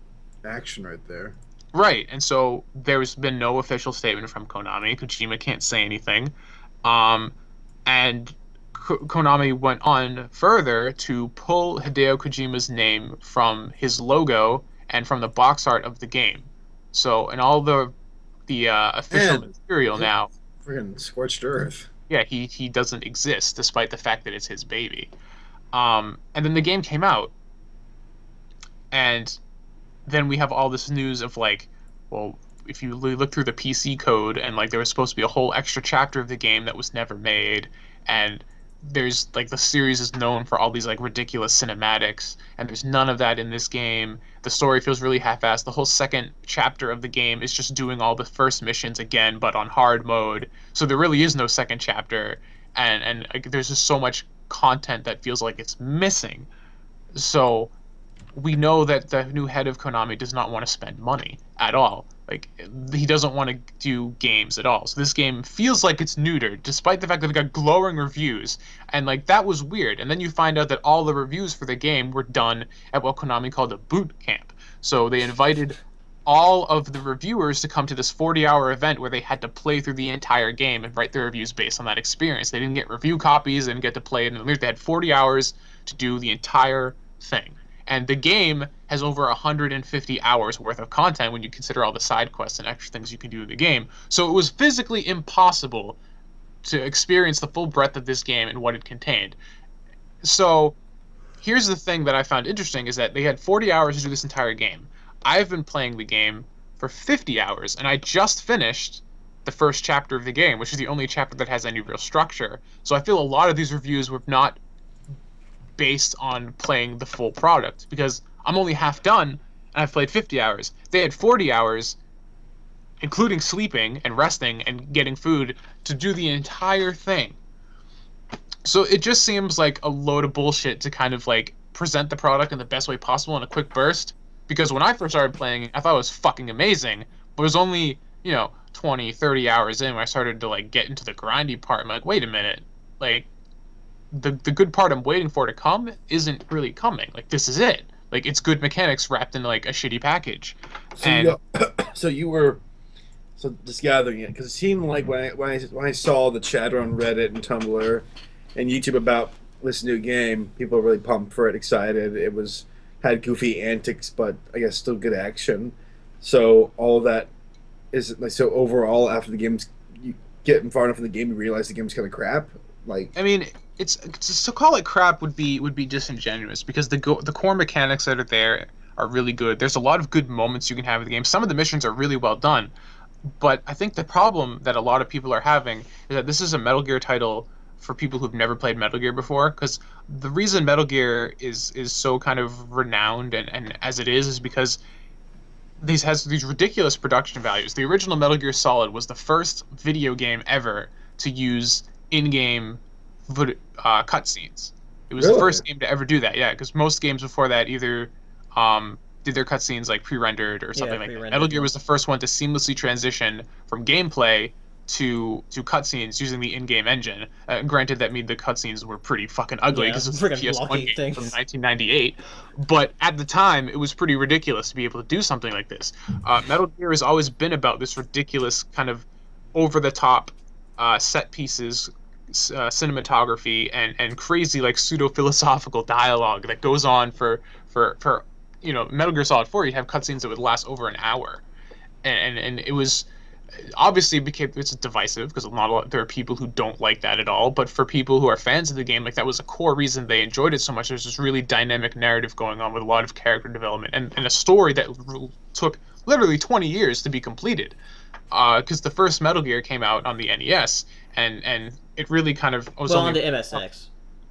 action right there. Right, and so there's been no official statement from Konami. Kojima can't say anything. And Konami went on further to pull Hideo Kojima's name from his logo and from the box art of the game. So in all the official Man, material now, freaking scorched earth. yeah, he doesn't exist despite the fact that it's his baby. And then the game came out, and then we have all this news of like, well, if you look through the PC code, and like there was supposed to be a whole extra chapter of the game that was never made, and there's like the series is known for all these like ridiculous cinematics, and there's none of that in this game. The story feels really half-assed. The whole second chapter of the game is just doing all the first missions again, but on hard mode. So there really is no second chapter, and like, there's just so much content that feels like it's missing. So we know that the new head of Konami does not want to spend money at all. Like, he doesn't want to do games at all. So this game feels like it's neutered, despite the fact that it got glowing reviews. And, like, that was weird. And then you find out that all the reviews for the game were done at what Konami called a boot camp. So they invited all of the reviewers to come to this 40-hour event where they had to play through the entire game and write their reviews based on that experience. They didn't get review copies, they didn't get to play it. They had 40 hours to do the entire thing. And the game has over 150 hours worth of content when you consider all the side quests and extra things you can do in the game. So it was physically impossible to experience the full breadth of this game and what it contained. So here's the thing that I found interesting is that they had 40 hours to do this entire game. I've been playing the game for 50 hours, and I just finished the first chapter of the game, which is the only chapter that has any real structure. So I feel a lot of these reviews were not based on playing the full product, because I'm only half done and I've played 50 hours. They had 40 hours, including sleeping and resting and getting food, to do the entire thing. So it just seems like a load of bullshit to kind of like present the product in the best way possible in a quick burst, because when I first started playing, I thought it was fucking amazing, but it was only, 20, 30 hours in when I started to like get into the grindy part. I'm like, wait a minute, like, the good part I'm waiting for to come isn't really coming. Like, this is it. Like, it's good mechanics wrapped in like a shitty package. So just gathering it, because it seemed like when I saw the chatter on Reddit and Tumblr and YouTube about this new game, people were really pumped for it, excited. It had goofy antics, but I guess still good action. So all of that is like, so overall after the game's, you get far enough in the game, you realize the game's kind of crap. Like, I mean, it's to call it crap would be disingenuous, because the core mechanics that are there are really good. There's a lot of good moments you can have in the game. Some of the missions are really well done, but I think the problem that a lot of people are having is that this is a Metal Gear title for people who've never played Metal Gear before. Because the reason Metal Gear is so kind of renowned and as it is because has these ridiculous production values. The original Metal Gear Solid was the first video game ever to use in-game cutscenes. It was the first game to ever do that, yeah, because most games before that either did their cutscenes like pre-rendered or something like that. Metal Gear was the first one to seamlessly transition from gameplay to cutscenes using the in-game engine. Granted, that made the cutscenes were pretty fucking ugly because it's a PS1 game from 1998, but at the time it was pretty ridiculous to be able to do something like this. Metal Gear has always been about this ridiculous kind of over-the-top set pieces, cinematography, and crazy like pseudo-philosophical dialogue that goes on for Metal Gear Solid 4. You'd have cutscenes that would last over an hour, and it was obviously it's divisive because there are people who don't like that at all, but for people who are fans of the game, like, that was a core reason they enjoyed it so much. There's this really dynamic narrative going on with a lot of character development and a story that took literally 20 years to be completed, because the first Metal Gear came out on the NES, and it really kind of was on the MSX.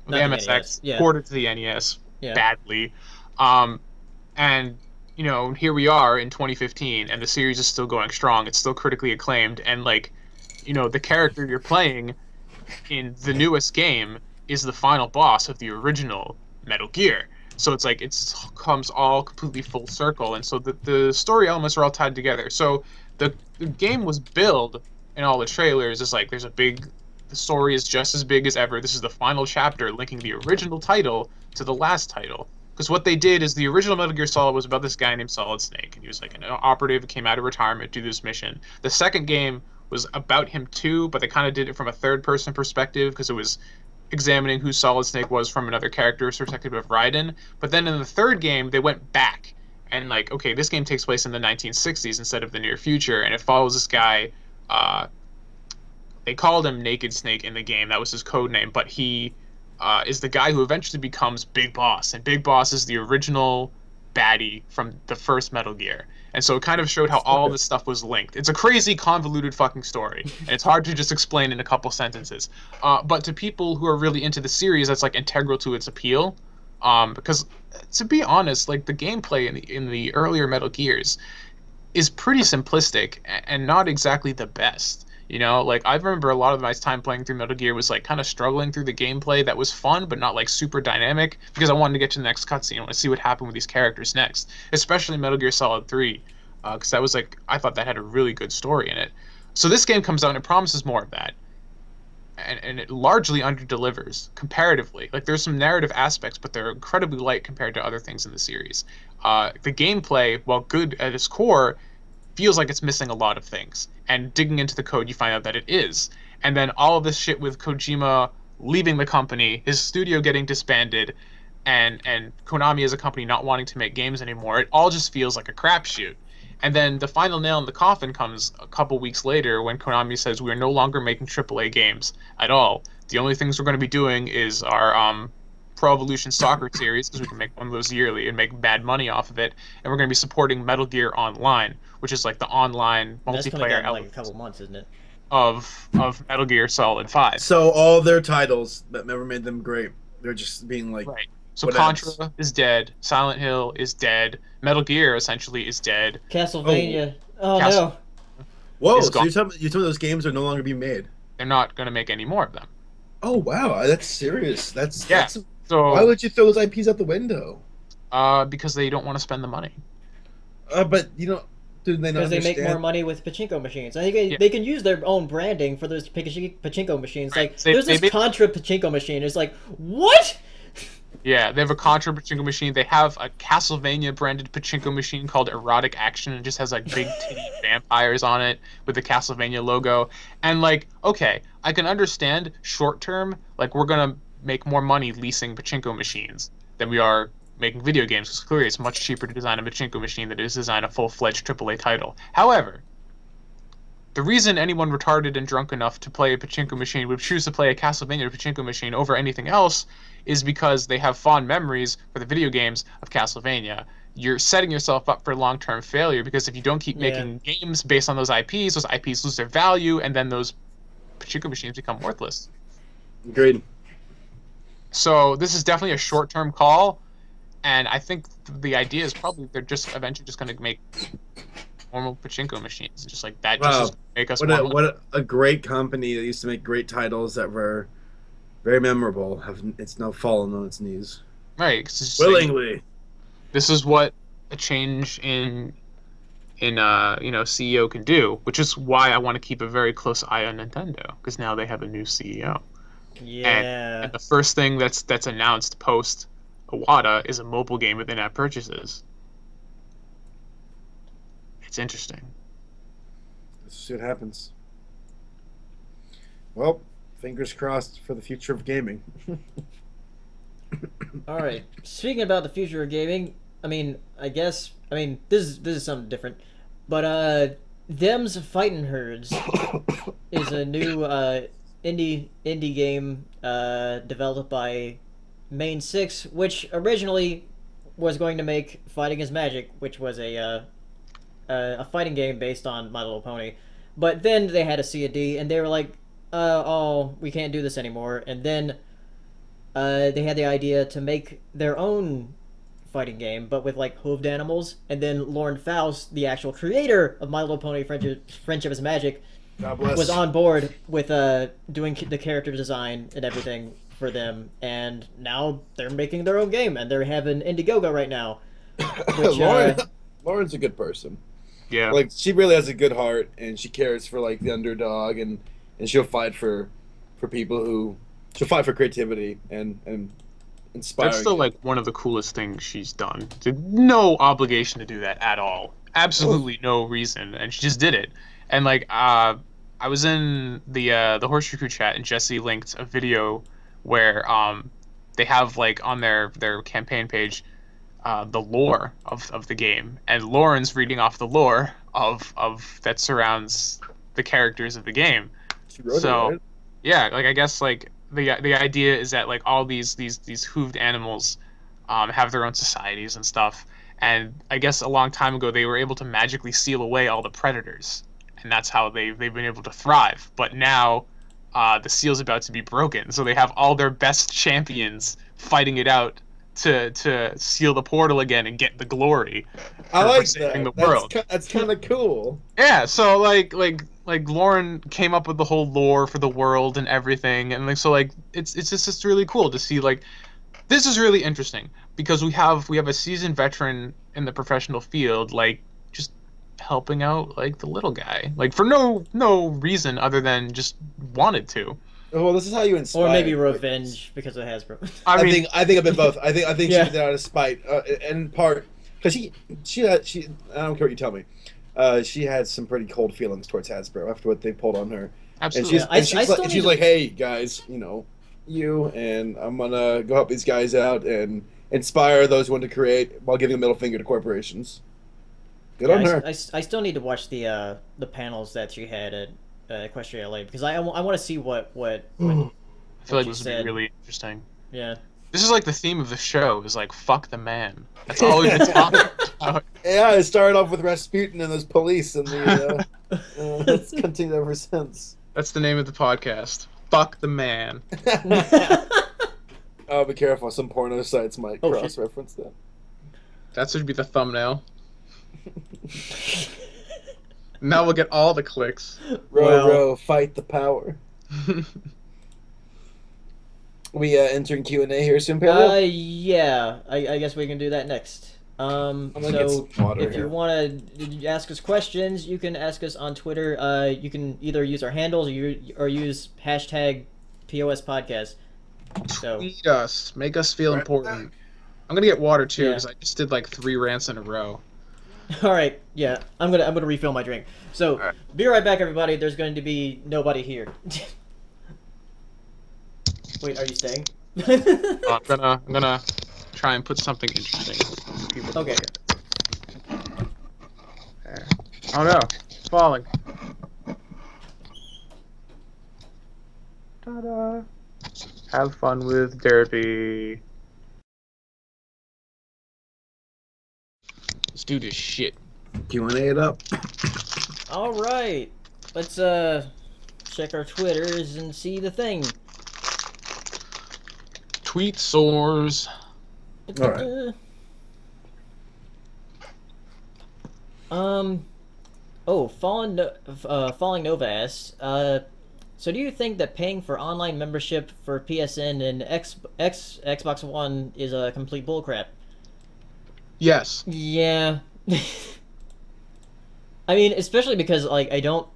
The MSX, yeah. Ported to the NES badly, and here we are in 2015, and the series is still going strong. It's still critically acclaimed, and the character you're playing in the newest game is the final boss of the original Metal Gear. So it's like it comes all completely full circle, and so the story elements are all tied together. So the game was billed in all the trailers as like the story is just as big as ever. This is the final chapter linking the original title to the last title. Because what they did is the original Metal Gear Solid was about this guy named Solid Snake, and he was like an operative who came out of retirement to do this mission. The second game was about him too, but they kind of did it from a third-person perspective because it examining who Solid Snake was from another character's perspective of Raiden. But then in the third game, they went back and like, okay, this game takes place in the 1960s instead of the near future, and it follows this guy. They called him Naked Snake in the game. That was his code name, but he is the guy who eventually becomes Big Boss, and Big Boss is the original baddie from the first Metal Gear. And so it kind of showed how all this stuff was linked. It's a crazy, convoluted fucking story, and it's hard to just explain in a couple sentences. But to people who are really into the series, that's like integral to its appeal. Because to be honest, like the gameplay in the earlier Metal Gears is pretty simplistic and not exactly the best. You know, like I remember a lot of my time playing through Metal Gear was like kind of struggling through the gameplay that was fun, but not like super dynamic because I wanted to get to the next cutscene. I want to see what happened with these characters next, especially Metal Gear Solid 3, because that was like, I thought that had a really good story in it. So this game comes out and it promises more of that. And it largely underdelivers comparatively. Like there's some narrative aspects, but they're incredibly light compared to other things in the series. The gameplay, while good at its core, feels like it's missing a lot of things. And digging into the code, you find out that it is. And then all of this shit with Kojima leaving the company, his studio getting disbanded, and Konami as a company not wanting to make games anymore, it all just feels like a crapshoot. And then the final nail in the coffin comes a couple weeks later when Konami says we are no longer making AAA games at all. The only things we're going to be doing is our Pro Evolution Soccer series, because we can make one of those yearly and make bad money off of it. And we're going to be supporting Metal Gear Online, which is like the online multiplayer element like a couple months, isn't it? Of Metal Gear Solid 5. So all their titles that never made them great, they're just being like... Right. So Contra is dead. Silent Hill is dead. Metal Gear essentially is dead. Castlevania. Oh no. Whoa! So you're telling me those games are no longer being made? They're not going to make any more of them. Oh wow, that's serious. That's So why would you throw those IPs out the window? Because they don't want to spend the money. But you know, do they not? Because they make more money with pachinko machines. I think they can use their own branding for those pachinko machines. Right. Like there's this Contra pachinko machine. It's like what? Yeah, they have a Contra pachinko machine. They have a Castlevania branded pachinko machine called Erotic Action. It just has like big titty vampires on it with the Castlevania logo. And like, okay, I can understand short term, like we're gonna make more money leasing pachinko machines than we are making video games, because clearly it's much cheaper to design a pachinko machine than it is to design a full-fledged AAA title. However, the reason anyone retarded and drunk enough to play a pachinko machine would choose to play a Castlevania pachinko machine over anything else is because they have fond memories for the video games of Castlevania. You're setting yourself up for long-term failure, because if you don't keep making games based on those IPs lose their value, and then those pachinko machines become worthless. Agreed. So this is definitely a short-term call, and I think the idea is probably they're just eventually just going to make normal pachinko machines, just like that. Wow. Just make us what a great company that used to make great titles that were very memorable. It's now fallen on its knees. Right. Willingly. Like, this is what a change in CEO can do, which is why I want to keep a very close eye on Nintendo, because now they have a new CEO. Yeah. And the first thing that's announced post Iwata is a mobile game with in-app purchases. It's interesting. Let's see what happens. Well, fingers crossed for the future of gaming. All right. Speaking about the future of gaming, this is something different, but Them's Fightin' Herds is a new indie game developed by Main 6, which originally was going to make Fighting is Magic, which was a fighting game based on My Little Pony. But then they had a C&D, and they were like, we can't do this anymore. And then they had the idea to make their own fighting game, but with like hooved animals. And then Lauren Faust, the actual creator of My Little Pony Friendship is Magic, was on board with doing the character design and everything for them. And now they're making their own game, and they're having Indiegogo right now. Which, Lauren's a good person. Yeah. Like, she really has a good heart, and she cares for like the underdog, and she'll fight for people who she'll fight for creativity and inspiring. That's still like one of the coolest things she's done. No obligation to do that at all. Absolutely no reason, and she just did it. And like I was in the Horseshoe Crew chat, and Jesse linked a video where they have like on their campaign page the lore of the game, and Lauren's reading off the lore of that surrounds the characters of the game. She wrote So it, right? yeah, like I guess like the idea is that like all these hooved animals have their own societies and stuff, and I guess a long time ago they were able to magically seal away all the predators, and that's how they've been able to thrive. But now the seal's about to be broken, so they have all their best champions fighting it out to seal the portal again and get the glory I for like saving that. the world. That's kind of cool. Yeah, so like Lauren came up with the whole lore for the world and everything, and like so like it's just really cool to see. Like, this is really interesting because we have a seasoned veteran in the professional field, like just helping out like the little guy, like for no reason other than just wanted to. Well, this is how you inspire. Or maybe revenge because of Hasbro. I mean, I think a bit both. I think Yeah. she did that out of spite, in part because she I don't care what you tell me. She had some pretty cold feelings towards Hasbro after what they pulled on her. absolutely. And Yeah, I still need she's to- like, hey guys, and I'm gonna go help these guys out and inspire those who want to create while giving a middle finger to corporations. Good on her. I still need to watch the panels that she had at Equestria LA because I want to see what I feel like you this would said. be really interesting. yeah. This is like the theme of the show is like fuck the man. That's all we've been talking about. Yeah, it started off with Rasputin and those police, and it's continued ever since. That's the name of the podcast. Fuck the man. Oh, be careful! Some porno sites might Oh, shit. cross-reference that. That should be the thumbnail. Now we'll get all the clicks. Row, fight the power. We entering Q&A here soon, Pedro? Yeah. I guess we can do that next. I'm gonna get So some water if you here. want to ask us questions, you can ask us on Twitter. You can either use our handles or use hashtag POS Podcast. So Tweet us. Make us feel Right. important. I'm gonna get water too Yeah. because I just did like 3 rants in a row. all right, yeah, I'm gonna refill my drink. So Alright. be right back, everybody. There's going to be nobody here. Wait, are you staying? I'm gonna try and put something interesting. for people to Okay. look at. There. Oh no, it's falling. Ta-da! Have fun with Derby. Let's do this shit. Q&A it up. All right, let's check our Twitters and see the thing. Tweet soars. All right. Falling Nova asks, so do you think that paying for online membership for PSN and Xbox One is a complete bullcrap? Yes. Yeah. I mean, especially because like I don't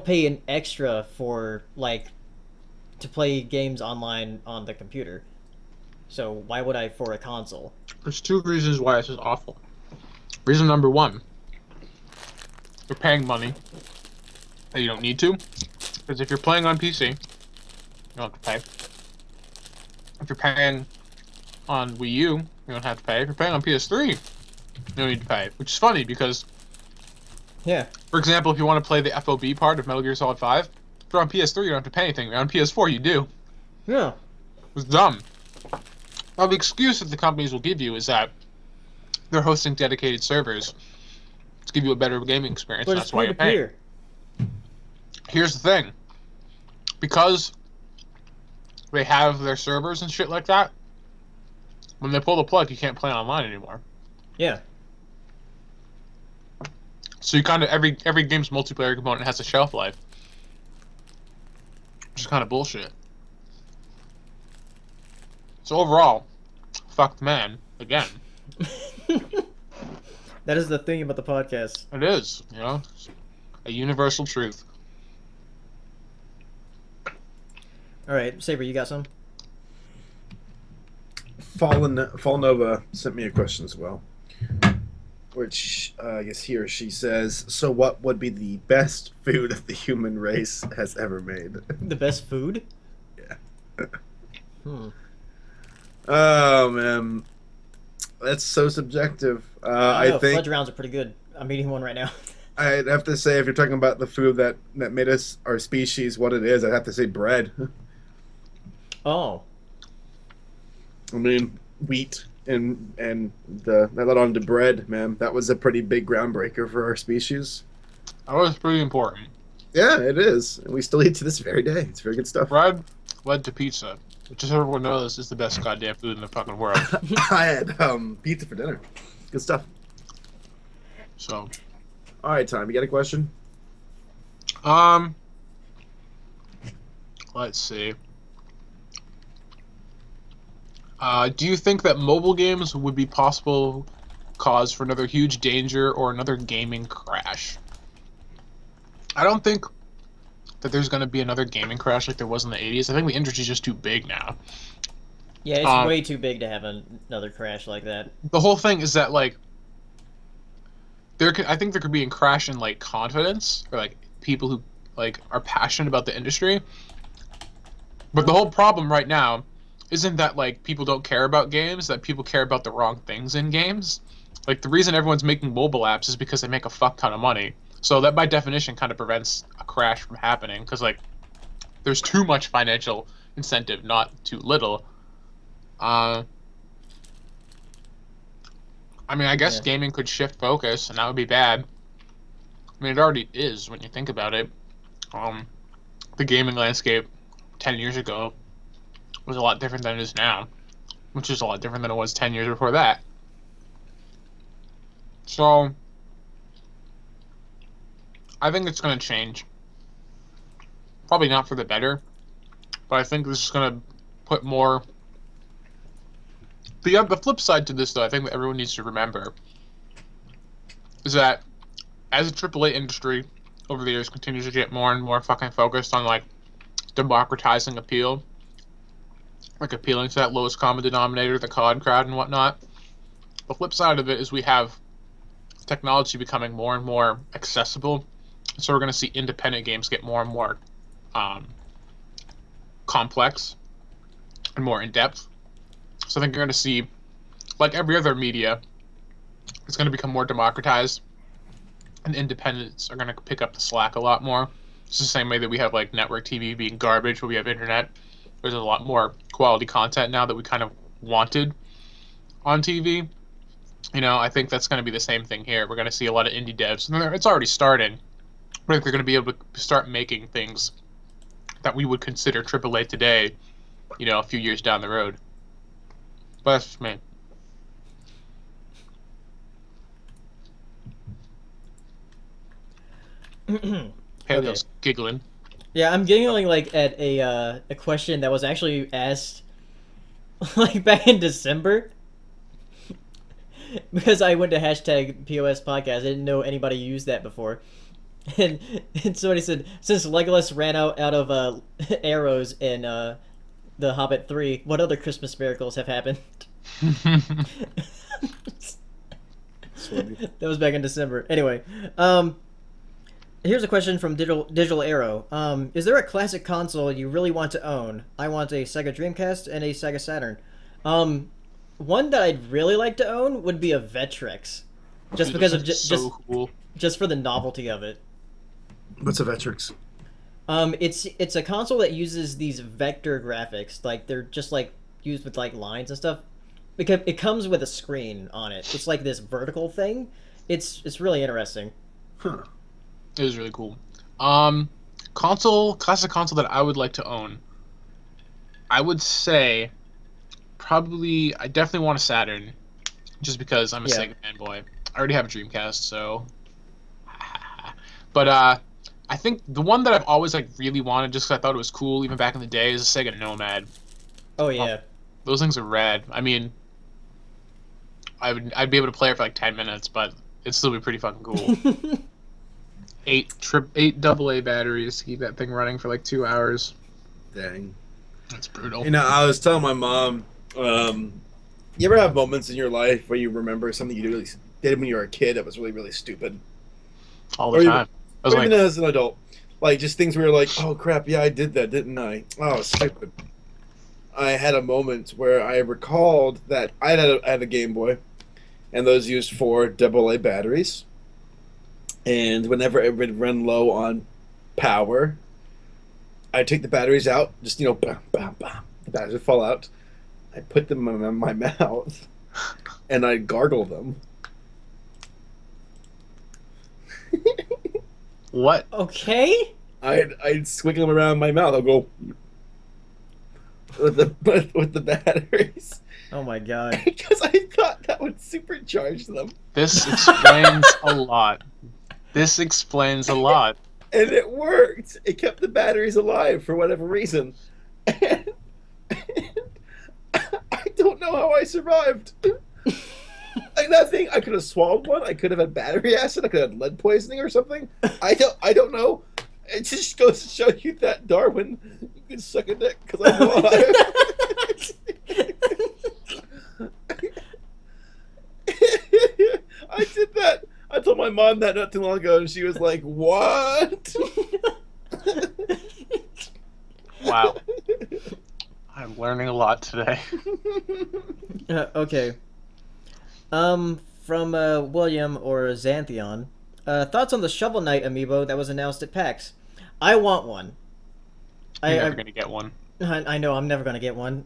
pay an extra for like to play games online on the computer. So why would I for a console? There's 2 reasons why this is awful. Reason number 1, you're paying money that you don't need to, because if you're playing on PC, you don't have to pay. If you're paying on Wii U, you don't have to pay. If you're paying on PS3, you don't need to pay. Which is funny because, Yeah. for example, if you want to play the FOB part of Metal Gear Solid 5, if you're on PS3, you don't have to pay anything. On PS4, you do. Yeah. It's dumb. Well, the excuse that the companies will give you is that they're hosting dedicated servers to give you a better gaming experience. But And it's that's why you're paying. peer-to-peer. Here's the thing. Because they have their servers and shit like that, when they pull the plug, you can't play online anymore. Yeah. So you kind of every game's multiplayer component has a shelf life, which is kind of bullshit. So overall, fuck the man again. That is the thing about the podcast. It is, it's a universal truth. All right, Saber, you got some? Fallen Nova sent me a question as well, which I guess he or she says, so what would be the best food the human race has ever made? The best food? Yeah. Oh man, that's so subjective. I know I think fudge rounds are pretty good. I'm eating one right now. I'd have to say if you're talking about the food that made us our species what it is, I'd have to say bread. Oh. I mean wheat and that led on to bread, man. That was a pretty big groundbreaker for our species. That was pretty important. Yeah, it is, and we still eat to this very day. It's very good stuff. Bread led to pizza, which, as everyone knows, is the best goddamn food in the fucking world. I had pizza for dinner. Good stuff. So, all right, Tom, you got a question? let's see. Do you think that mobile games would be possible cause for another huge danger or another gaming crash? I don't think that there's going to be another gaming crash like there was in the 80s. I think the industry's just too big now. Yeah, it's way too big to have another crash like that. The whole thing is that, like, I think there could be a crash in, like, confidence, or, like, people who, like, are passionate about the industry. But the whole problem right now isn't that, like, people don't care about games, that people care about the wrong things in games. Like, the reason everyone's making mobile apps is because they make a fuck ton of money. So that, by definition, kind of prevents a crash from happening, because, like, there's too much financial incentive, not too little. I mean, I guess gaming could shift focus, and that would be bad. I mean, it already is when you think about it. The gaming landscape 10 years ago was a lot different than it is now, which is a lot different than it was 10 years before that. So, I think it's going to change. Probably not for the better, but I think this is going to put more... The flip side to this, though, I think that everyone needs to remember is that as the AAA industry over the years continues to get more and more fucking focused on, like, democratizing appeal, like appealing to that lowest common denominator, the COD crowd and whatnot, the flip side of it is we have technology becoming more and more accessible, so we're going to see independent games get more and more complex and more in-depth. So I think you're going to see, like every other media, it's going to become more democratized, and independents are going to pick up the slack a lot more. It's the same way that we have, like, network TV being garbage, but we have internet. There's a lot more quality content now that we kind of wanted on TV. You know, I think that's going to be the same thing here. We're going to see a lot of indie devs, and it's already starting. But I think they're going to be able to start making things that we would consider AAA today, you know, a few years down the road. But that's just me. Paleo's giggling. Yeah, I'm giggling, like, at a question that was actually asked, like, back in December. Because I went to hashtag POS Podcast. I didn't know anybody used that before. And somebody said, since Legolas ran out of arrows in The Hobbit 3, what other Christmas miracles have happened? That was back in December. Anyway, here's a question from Digital Arrow. Is there a classic console you really want to own? I want a Sega Dreamcast and a Sega Saturn. One that I'd really like to own would be a Vectrex, just because of cool. Just for the novelty of it. What's a Vectrex? It's a console that uses these vector graphics, like they're just like used with like lines and stuff. Because it comes with a screen on it. It's like this vertical thing. It's really interesting. Huh. It is really cool. Classic console that I would like to own. I would say probably I definitely want a Saturn, just because I'm a Sega fanboy. I already have a Dreamcast, so. But I think the one that I've always like really wanted, just because I thought it was cool, even back in the day, is a Sega Nomad. Oh yeah. Those things are rad. I mean, I'd be able to play it for like 10 minutes, but it'd still be pretty fucking cool. eight AA batteries to keep that thing running for like 2 hours. Dang. That's brutal. You know, I was telling my mom, you ever have moments in your life where you remember something you did when you were a kid that was really, really stupid? All the time. Even as an adult. Like, just things where you're like, oh, crap, yeah, I did that, didn't I? Oh, stupid. I had a moment where I recalled that I had a Game Boy, and those used 4 AA batteries. And whenever it would run low on power, I'd take the batteries out, just, bam, bam, bam. The batteries would fall out. I put them in my mouth, and I'd gargle them. What? Okay. I'd squiggle them around my mouth. I'll go with the batteries. Oh my god. Because I thought that would supercharge them. This explains a lot. This explains a lot. And it worked. It kept the batteries alive for whatever reason. And I don't know how I survived. Like that thing, I could have swallowed one. I could have had battery acid. I could have had lead poisoning or something. I don't know. It just goes to show you that, Darwin, you can suck a dick because I'm alive. I did that. I told my mom that not too long ago, and she was like, "What?" Wow. I'm learning a lot today. Okay. From William or Xanthion. Thoughts on the Shovel Knight amiibo that was announced at PAX? I want one. You're never gonna get one. I know I'm never gonna get one.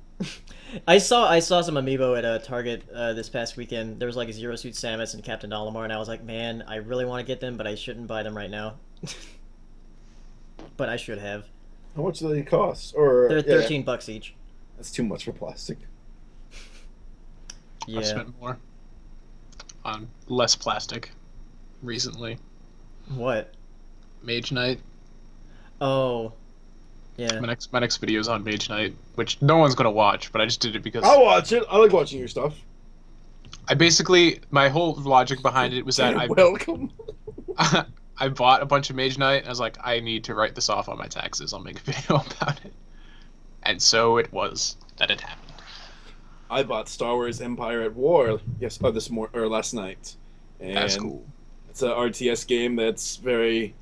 I saw some amiibo at Target this past weekend. There was like a Zero Suit Samus and Captain Olimar, and I was like, man, I really want to get them, but I shouldn't buy them right now. But I should have. How much do they cost? Or They're $13 each. That's too much for plastic. Yeah. I've spent more on less plastic recently. What? Mage Knight. Oh. Yeah. My next video is on Mage Knight, which no one's gonna watch, but I just did it because I'll watch it. I like watching your stuff. I basically, my whole logic behind it was that welcome. I bought a bunch of Mage Knight, and I was like, I need to write this off on my taxes. I'll make a video about it. And so it was that it happened. I bought Star Wars Empire at War last night. And That's cool. It's an RTS game that's very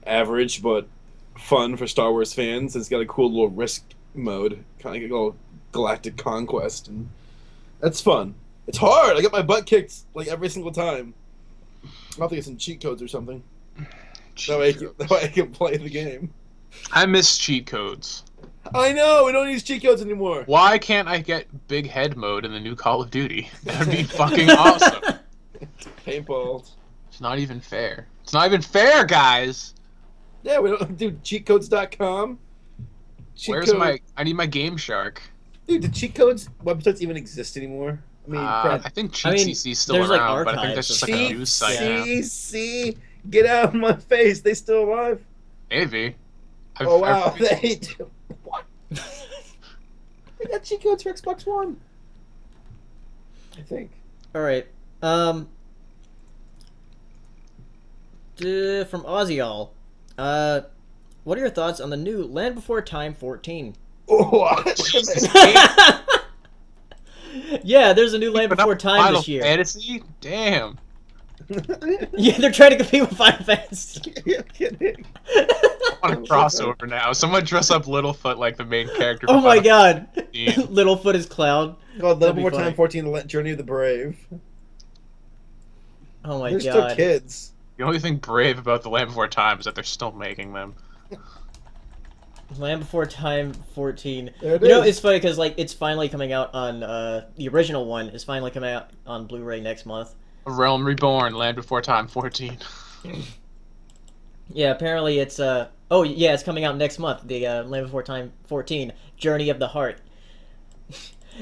average but fun for Star Wars fans. It's got a cool little risk mode, kind of like a little galactic conquest, and that's fun. It's hard. I get my butt kicked like every single time. I'll have to get some cheat codes or something. That way I can play the game. I miss cheat codes. I know, we don't use cheat codes anymore. Why can't I get big head mode in the new Call of Duty? That would be fucking awesome. Paintball. It's not even fair. It's not even fair, guys. Yeah, we don't do cheatcodes.com. I need my Game Shark. Dude, do cheat codes websites even exist anymore? I mean, I think CCC is still there's, around, like, but I think that's just like a news site now. CCC, get out of my face. They still alive? Maybe. Oh wow, they do. What? They got cheat codes for Xbox One. I think. All right. From Ozzyall. What are your thoughts on the new Land Before Time 14? What? Yeah, there's a new Land Before Time Final this year. Fantasy? Damn. Yeah, they're trying to compete with Final Fantasy. You're kidding. I want a crossover now. Someone dress up Littlefoot like the main character. Oh my god. 15. Littlefoot is Cloud. Called That'd Land be Before Time funny. 14, Journey of the Brave. Oh my They're god. still kids. The only thing brave about the Land Before Time is that they're still making them. Land Before Time 14. There it You know, is. it's funny because like it's finally coming out on the original one is finally coming out on Blu-ray next month. A Realm Reborn, Land Before Time 14. Yeah, apparently it's oh yeah, it's coming out next month. The Land Before Time 14, Journey of the Heart.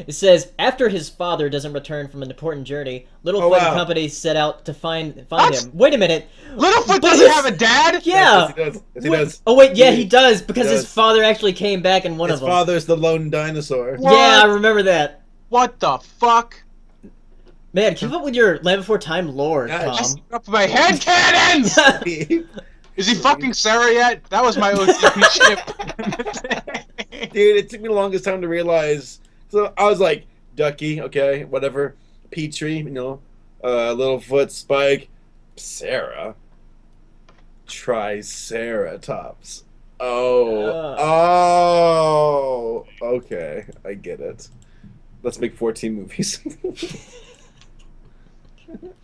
It says after his father doesn't return from an important journey, Littlefoot and company set out to find What? him. Wait a minute. Littlefoot But doesn't his- have a dad? Yeah. Yes, he does. Yes, he Wait- does. Oh wait, yeah, he does because He his does. father actually came back in one His of them. father's the lone dinosaur. What? Yeah, I remember that. What the fuck? Man, keep up with your Land Before Time lore, Yeah, Tom. just- Up my head cannons! Is he fucking Sarah yet? That was my OCP ship. Dude, it took me the longest time to realize. So I was like, Ducky, okay, whatever. Petrie, Littlefoot, Spike, Sarah. Triceratops. Oh. Uh, Oh. Okay. I get it. Let's make 14 movies.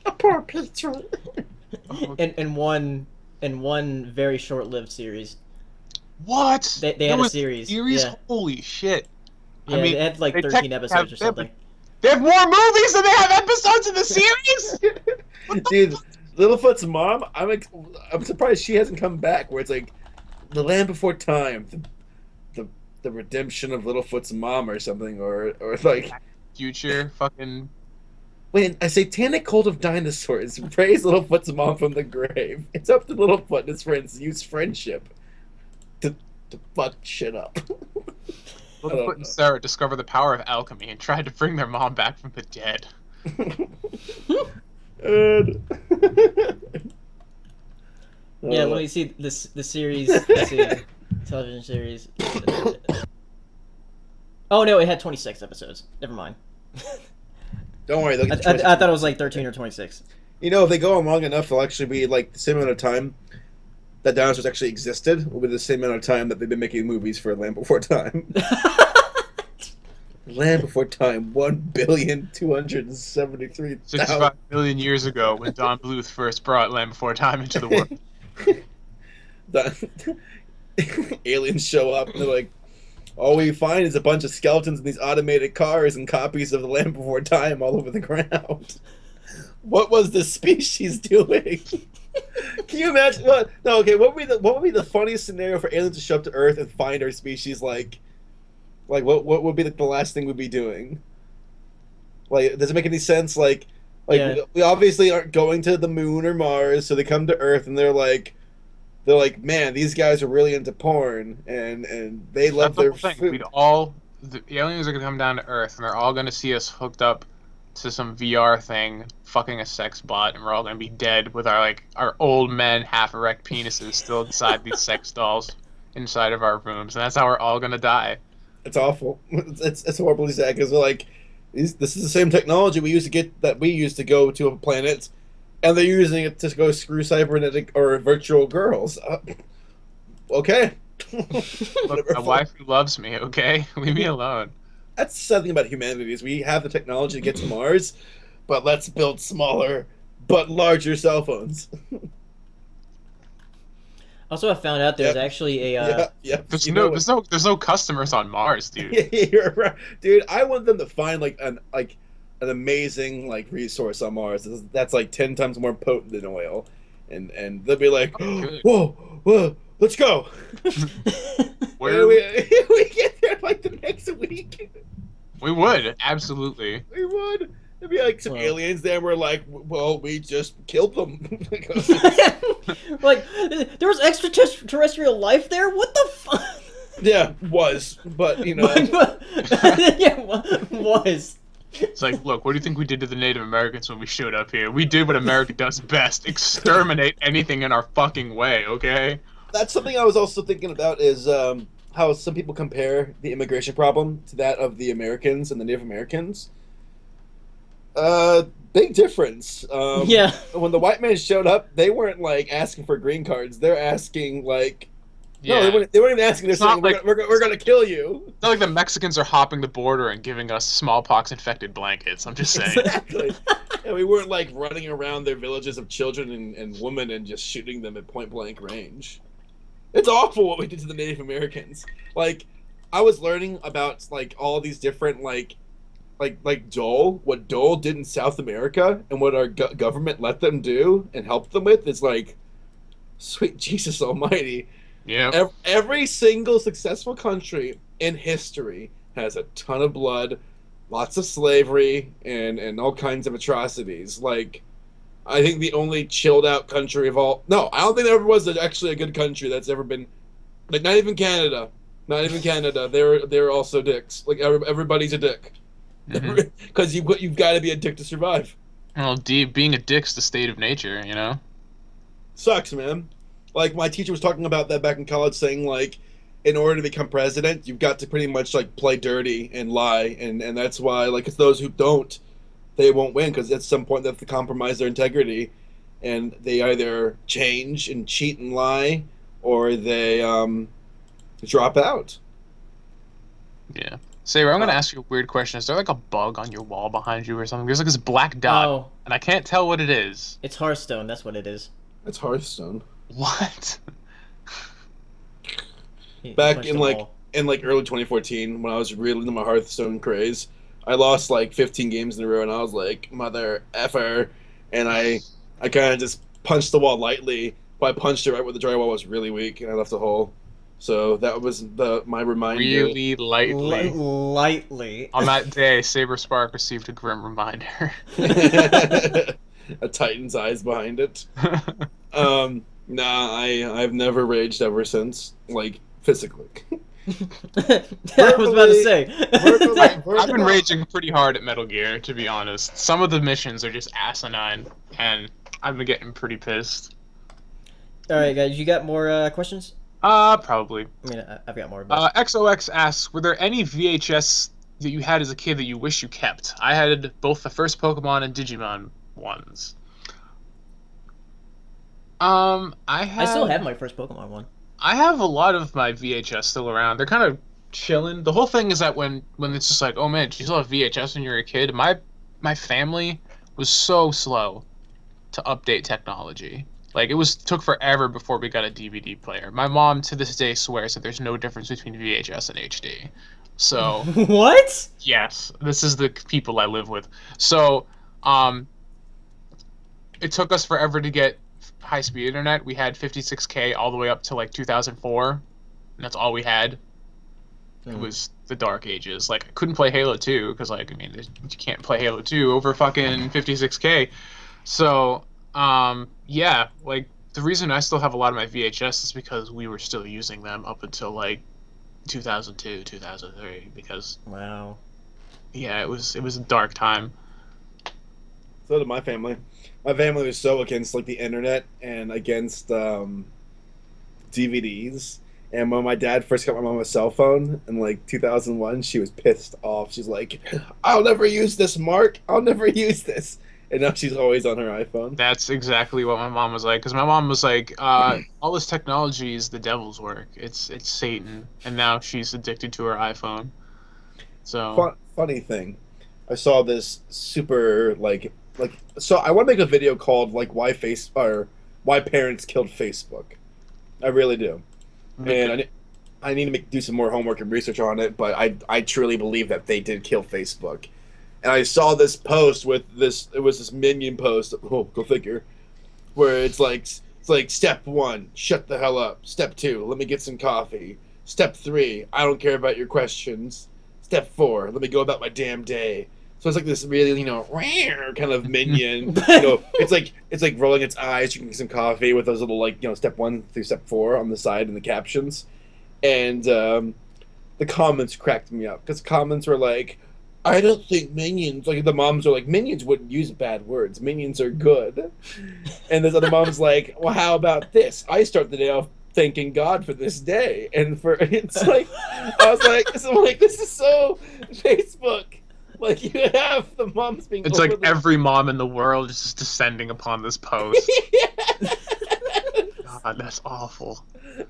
A poor Peter. in one very short-lived series. What? They There had a was series. Series? Yeah. Holy shit! Yeah, I mean, they had like they 13 technically episodes or something. They have more movies than they have episodes in the series. Dude, Littlefoot's mom, I'm surprised she hasn't come back. Where it's like the Land Before Time, the redemption of Littlefoot's mom or something, or like Future, fucking. when a satanic cult of dinosaurs raised Littlefoot's mom from the grave. It's up to Littlefoot and his friends to use friendship to fuck shit up. Littlefoot and Sarah discovered the power of alchemy and tried to bring their mom back from the dead. Yeah, let me see the series. Let's see, television series. Oh no, it had 26 episodes. Never mind. Don't worry, they'll I get the thought it was like 13 or 26. You know, if they go on long enough, they'll actually be like the same amount of time that dinosaurs actually existed will be the same amount of time that they've been making movies for Land Before Time. Land Before Time, 1,273,000. 65 million years ago, when Don Bluth first brought Land Before Time into the world. The aliens show up and they're like, all we find is a bunch of skeletons in these automated cars and copies of the Land Before Time all over the ground. What was the species doing? Can you imagine? What would be the funniest scenario for aliens to show up to Earth and find our species like what would be the last thing we'd be doing? Like, does it make any sense? Yeah. we obviously aren't going to the moon or Mars, so they come to Earth and they're like, man, these guys are really into porn, and they love That's their the thing. food. The aliens are gonna come down to Earth, and they're all gonna see us hooked up to some VR thing, fucking a sex bot, and we're all gonna be dead with our old men half erect penises still inside these sex dolls inside of our rooms, and that's how we're all gonna die. It's awful. It's horribly sad because they're like, this is the same technology we used to go to a planet, and they're using it to go screw cybernetic or virtual girls. Okay. Look, my wife who loves me, okay? Leave me alone. That's the sad thing about humanity is we have the technology to get to Mars, but let's build smaller but larger cell phones. Also, I found out there's actually a. There's no customers on Mars, dude. You're right, dude. I want them to find an amazing resource on Mars that's 10 times more potent than oil, and they'll be like, whoa, let's go. Where we get there the next week. We would absolutely. We would. There'd be some aliens there. We're like, well, we just killed them. There was extraterrestrial life there. What the fuck? Yeah, but Yeah, was. It's like, look, what do you think we did to the Native Americans when we showed up here? We did what America does best: exterminate anything in our fucking way. Okay. That's something I was also thinking about is how some people compare the immigration problem to that of the Americans and the Native Americans. Big difference. Yeah. When the white man showed up, they weren't asking for green cards. They're asking no, they weren't even asking. They're saying we're gonna kill you. It's not like the Mexicans are hopping the border and giving us smallpox-infected blankets. I'm just saying. Exactly. And we weren't running around their villages of children and women and just shooting them at point blank range. It's awful what we did to the Native Americans. I was learning about all these different Dole, what Dole did in South America, and what our government let them do and helped them with is sweet Jesus Almighty. Yeah. Every single successful country in history has a ton of blood, lots of slavery, and all kinds of atrocities. I think the only chilled out country of all. No, I don't think there ever was actually a good country that's ever been. Not even Canada. Not even Canada. They're also dicks. Everybody's a dick. Because you've got to be a dick to survive. Well, being a dick's the state of nature, you know? Sucks, man. My teacher was talking about that back in college, saying, in order to become president, you've got to pretty much, play dirty and lie. And that's why, it's those who don't, they won't win, because at some point they have to compromise their integrity. And they either change and cheat and lie, or they drop out. Yeah. Saber, I'm gonna ask you a weird question. Is there like a bug on your wall behind you or something? There's like this black dot, Oh, and I can't tell what it is. it's Hearthstone. That's what it is. It's Hearthstone. What? He Back punched in a like wall. early 2014, when I was really into my Hearthstone craze, I lost like 15 games in a row, and I was like, mother effer, and I kind of just punched the wall lightly, but I punched it right where the drywall was really weak, and I left a hole. So that was my reminder. Really lightly. Lightly. On that day, Saber Spark received a grim reminder. A Titan's eyes behind it. Nah, I've never raged ever since, like physically. I was about to say. I've been raging pretty hard at Metal Gear, to be honest. Some of the missions are just asinine, and I've been getting pretty pissed. All right, guys, you got more questions? Probably. I mean, I've got more. But... XOX asks, were there any VHS that you had as a kid that you wish you kept? I had both the first Pokemon and Digimon ones. I still have my first Pokemon one. I have a lot of my VHS still around. They're kind of chilling. The whole thing is that when it's just like, oh man, do you still have VHS when you're a kid? My family was so slow to update technology. Like, it took forever before we got a DVD player. My mom, to this day, swears that there's no difference between VHS and HD. So... What? Yes. This is the people I live with. So, it took us forever to get high-speed internet. We had 56K all the way up to, like, 2004. And that's all we had. It was the dark ages. Like, I couldn't play Halo 2, because, like, I mean, you can't play Halo 2 over fucking 56K. So... yeah, like, the reason I still have a lot of my VHS is because we were still using them up until, like, 2002, 2003, because... Wow. Yeah, it was a dark time. So did my family. My family was so against, like, the internet and against, DVDs. And when my dad first got my mom a cell phone in, like, 2001, she was pissed off. She's like, I'll never use this, Mark. I'll never use this. And now she's always on her iPhone. That's exactly what my mom was like. Because my mom was like, all this technology is the devil's work. It's Satan. And now she's addicted to her iPhone. So Funny thing. I saw this super, so I want to make a video called, like, why parents killed Facebook. I really do. And I need to do some more homework and research on it, but I truly believe that they did kill Facebook. And I saw this post with it was this Minion post, oh, go figure, where it's like step 1, shut the hell up. Step 2, let me get some coffee. Step 3, I don't care about your questions. Step 4, let me go about my damn day. So it's like this really, kind of Minion. It's like rolling its eyes, drinking some coffee with those little, step 1 through step 4 on the side in the captions. And the comments cracked me up, because comments were like, I don't think Minions, like, the moms are like, Minions wouldn't use bad words. Minions are good. And this other mom's like, well, how about this? I start the day off thanking God for this day. And it's like, I was like, this is so Facebook. Like, you have the moms being... It's like every mom in the world is just descending upon this post. God, that's awful.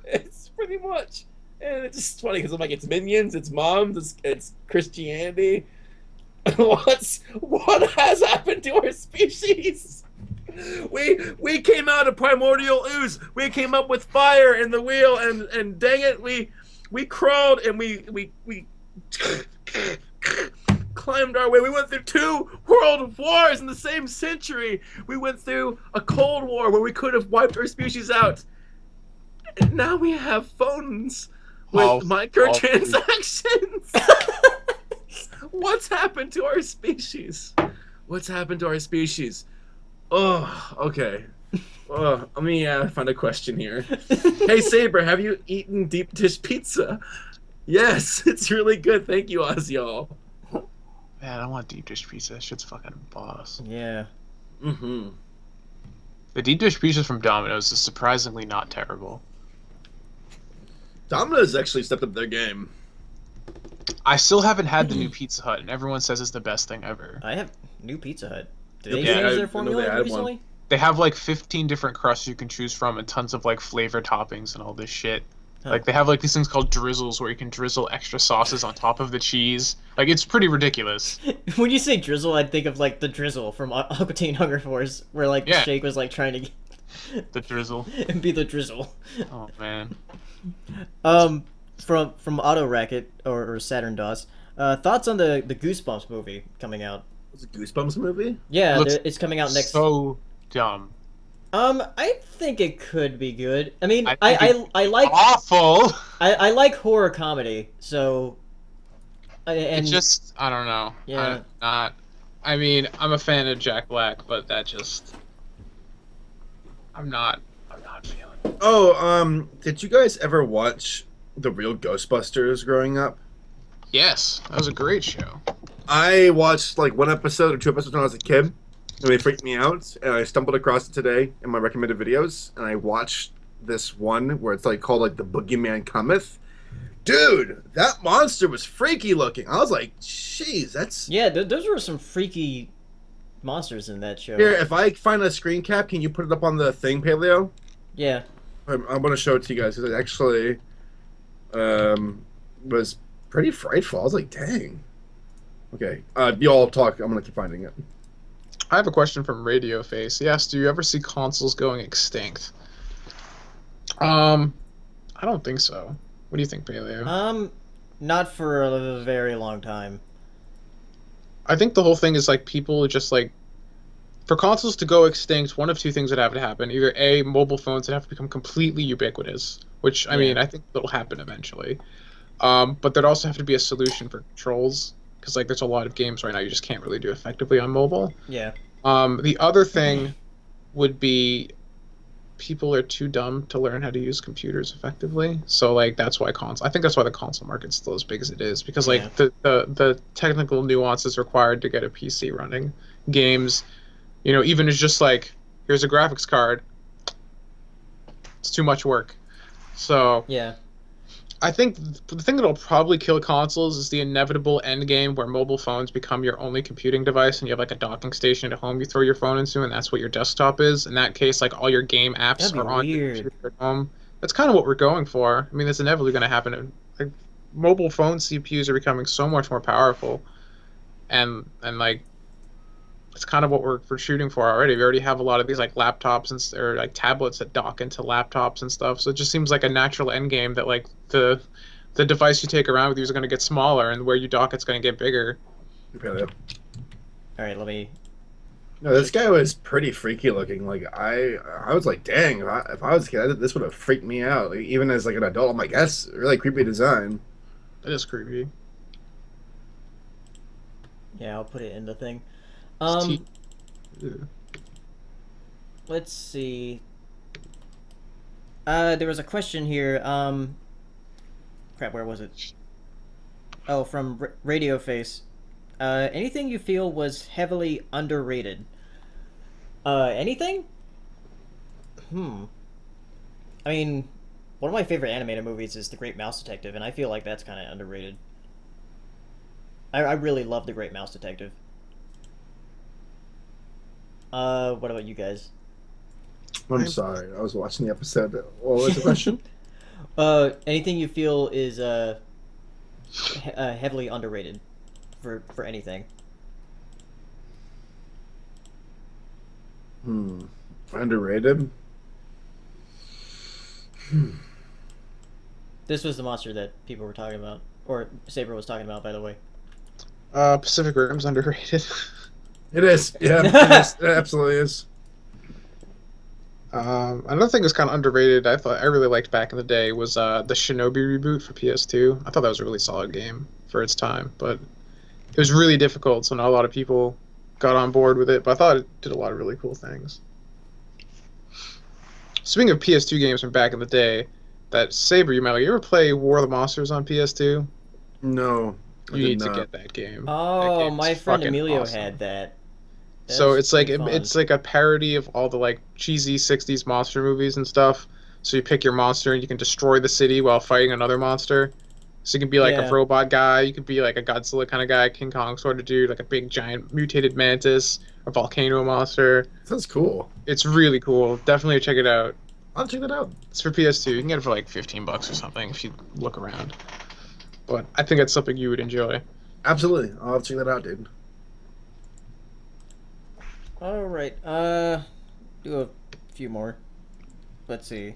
It's pretty much. And it's just funny, because I'm like, it's Minions, it's moms, it's Christianity. What has happened to our species? We came out of primordial ooze. We came up with fire in the wheel, and dang it, we crawled and we climbed our way. We went through 2 world wars in the same century. We went through a Cold War where we could have wiped our species out. And now we have phones with microtransactions. What's happened to our species? What's happened to our species? Oh, okay. Let me find a question here. Hey, Saber, have you eaten deep dish pizza? Yes, it's really good. Thank you, Ozyol. Man, I want deep dish pizza. That shit's fucking boss. Yeah. Mm-hmm. The deep dish pizza from Domino's is surprisingly not terrible. Domino's actually stepped up their game. I still haven't had the new Pizza Hut, and everyone says it's the best thing ever. I have new Pizza Hut. Did they Yeah, change I their know they formula had recently? one. They have like 15 different crusts you can choose from, and tons of like flavor toppings and all this shit. Huh. Like they have like these things called drizzles where you can drizzle extra sauces on top of the cheese. Like it's pretty ridiculous. When you say drizzle, I think of like the drizzle from Aqua Teen Hunger Force, where like Yeah. Shake was like trying to The drizzle. be the drizzle. Oh man. From Auto Racket or Saturn DOS, thoughts on the Goosebumps movie coming out? It's a Goosebumps movie. Yeah, Looks it's coming out next. So dumb. I think it could be good. I mean, I I think like Awful. I like horror comedy, so. And It just I don't know. Yeah. I mean, I'm a fan of Jack Black, but that just I'm not feeling it. Oh, did you guys ever watch the real Ghostbusters growing up? Yes, that was a great show. I watched like one episode or two episodes when I was a kid, and they freaked me out. And I stumbled across it today in my recommended videos, and I watched this one where it's like called like the Boogeyman Cometh. Dude, that monster was freaky looking. I was like, jeez, that's yeah, those were some freaky monsters in that show. here. If I find a screen cap, can you put it up on the thing, Paleo? Yeah. I'm going to show it to you guys because it actually was pretty frightful. I was like, dang. Okay, you all talk. I'm going to keep finding it. I have a question from Radio Face. He asked, do you ever see consoles going extinct? I don't think so. What do you think, Paleo? Not for a very long time. I think the whole thing is like people just like for consoles to go extinct, one of two things would have to happen. Either A, mobile phones would have to become completely ubiquitous, which I mean, I think that'll happen eventually. But there'd also have to be a solution for controls because like there's a lot of games right now you just can't really do effectively on mobile. Yeah. The other thing would be people are too dumb to learn how to use computers effectively. So like that's why I think that's why the console market's still as big as it is because like the technical nuances required to get a PC running games, you know, even it's just like here's a graphics card. It's too much work. So yeah. I think the thing that'll probably kill consoles is the inevitable end game where mobile phones become your only computing device and you have like a docking station at home you throw your phone into and that's what your desktop is. In that case, like all your game apps are on your computer at home. That's kind of what we're going for. I mean, it's inevitably going to happen. Like, mobile phone CPUs are becoming so much more powerful and like it's kind of what we're shooting for already. We already have a lot of these like laptops and or like tablets that dock into laptops and stuff. So it just seems like a natural end game that like the device you take around with you is going to get smaller, and where you dock it's going to get bigger. All right, let me. No, this guy was pretty freaky looking. Like I was like, dang, if I was a kid, this would have freaked me out. Like, even as like an adult, I'm like, that's really creepy design. It is creepy. Yeah, I'll put it in the thing. Let's see. There was a question here. Crap, where was it? Oh, from Radio Face. Anything you feel was heavily underrated? Anything? I mean, one of my favorite animated movies is The Great Mouse Detective, and I feel like that's kind of underrated. I really love The Great Mouse Detective. What about you guys? I'm sorry, I was watching the episode. What was the question? Anything you feel is heavily underrated for anything? Underrated? This was the monster that people were talking about, or Saber was talking about, by the way. Pacific Rim's underrated. It is. Yeah, it is. It absolutely is. Another thing that's kind of underrated I really liked back in the day was the Shinobi reboot for PS2. I thought that was a really solid game for its time, but it was really difficult, so not a lot of people got on board with it, but I thought it did a lot of really cool things. Speaking of PS2 games from back in the day, that Saber, you ever play War of the Monsters on PS2? No. You need to get that game. Oh, my friend Emilio awesome. had that. So it's like it's like a parody of all the like cheesy 60s monster movies and stuff. So you pick your monster and you can destroy the city while fighting another monster. So you can be like a robot guy, you could be like a Godzilla kind of guy, King Kong sort of dude, like a big giant mutated mantis, a volcano monster. Sounds cool. It's really cool. Definitely check it out. I'll check that out. It's for PS2. You can get it for like $15 or something if you look around. But I think it's something you would enjoy. Absolutely, I'll check that out, dude. All right. Do a few more. Let's see.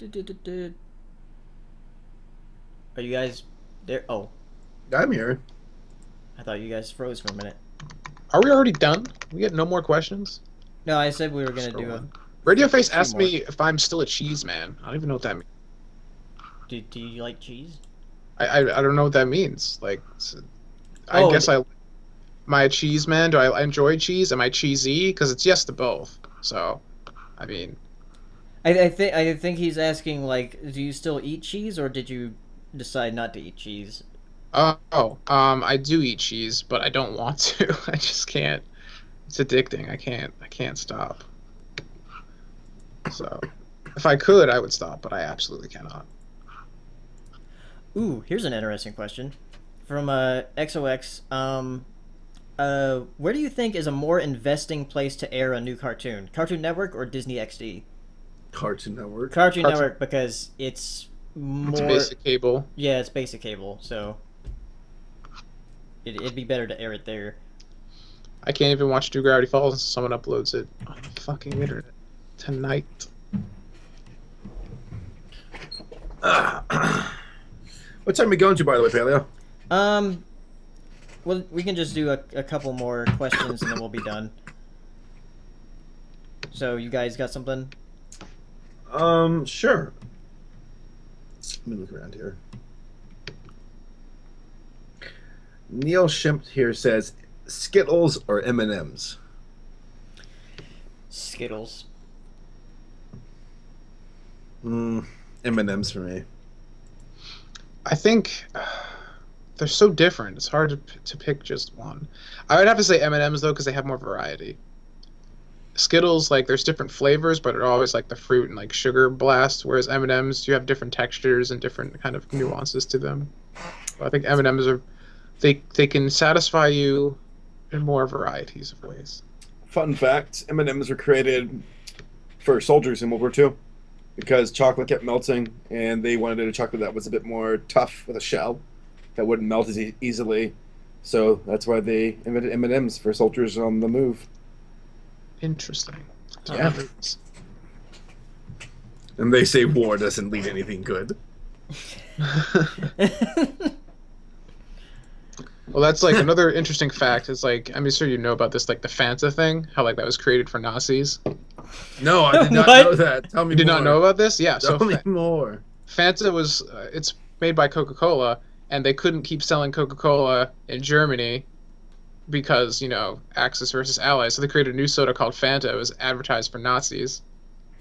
Are you guys there? Oh, I'm here. I thought you guys froze for a minute. Are we already done? We get no more questions? No, I said we were gonna do a. Radio Face few asked more. me if I'm still a cheese man. I don't even know what that means. Do you like cheese? I don't know what that means. Like, I Oh, guess am I a cheese man? Do I enjoy cheese? Am I cheesy? Because it's yes to both. So, I mean, I think he's asking like, do you still eat cheese or did you decide not to eat cheese? I do eat cheese, but I don't want to. I just can't. It's addicting. I can't stop. So, if I could, I would stop, but I absolutely cannot. Ooh, here's an interesting question from XOX. Where do you think is a more investing place to air a new cartoon? Cartoon Network or Disney XD? Cartoon Network. Cartoon Network because it's more. It's basic cable. Yeah, it's basic cable, so it'd be better to air it there. I can't even watch Do Gravity Falls until someone uploads it on the fucking internet tonight. What time are we going to, by the way, Paleo? Well, we can just do a couple more questions and then we'll be done. So, you guys got something? Sure. Let me look around here. Neil Shimp here says, Skittles or M&M's? Skittles. M&M's for me. I think they're so different. It's hard to pick just one. I would have to say M&M's though, because they have more variety. Skittles, like, there's different flavors, but they're always like the fruit and like sugar blast. Whereas M&M's, you have different textures and different kind of nuances to them. I think M&M's are they can satisfy you in more varieties of ways. Fun fact: M&M's were created for soldiers in World War II because chocolate kept melting, and they wanted a chocolate that was a bit more tough with a shell that wouldn't melt as easily. So that's why they invented M&M's for soldiers on the move. Interesting. Yeah. And they say war doesn't lead anything good. Well, that's like another interesting fact. Is like, I'm sure you know about this, like the Fanta thing, how like that was created for Nazis. No, I did not What? know that. Tell me You did more. not know about this? Yeah. Tell So me more. Fanta was it's made by Coca-Cola, and they couldn't keep selling Coca-Cola in Germany because, you know, Axis versus Allies. So they created a new soda called Fanta. It was advertised for Nazis.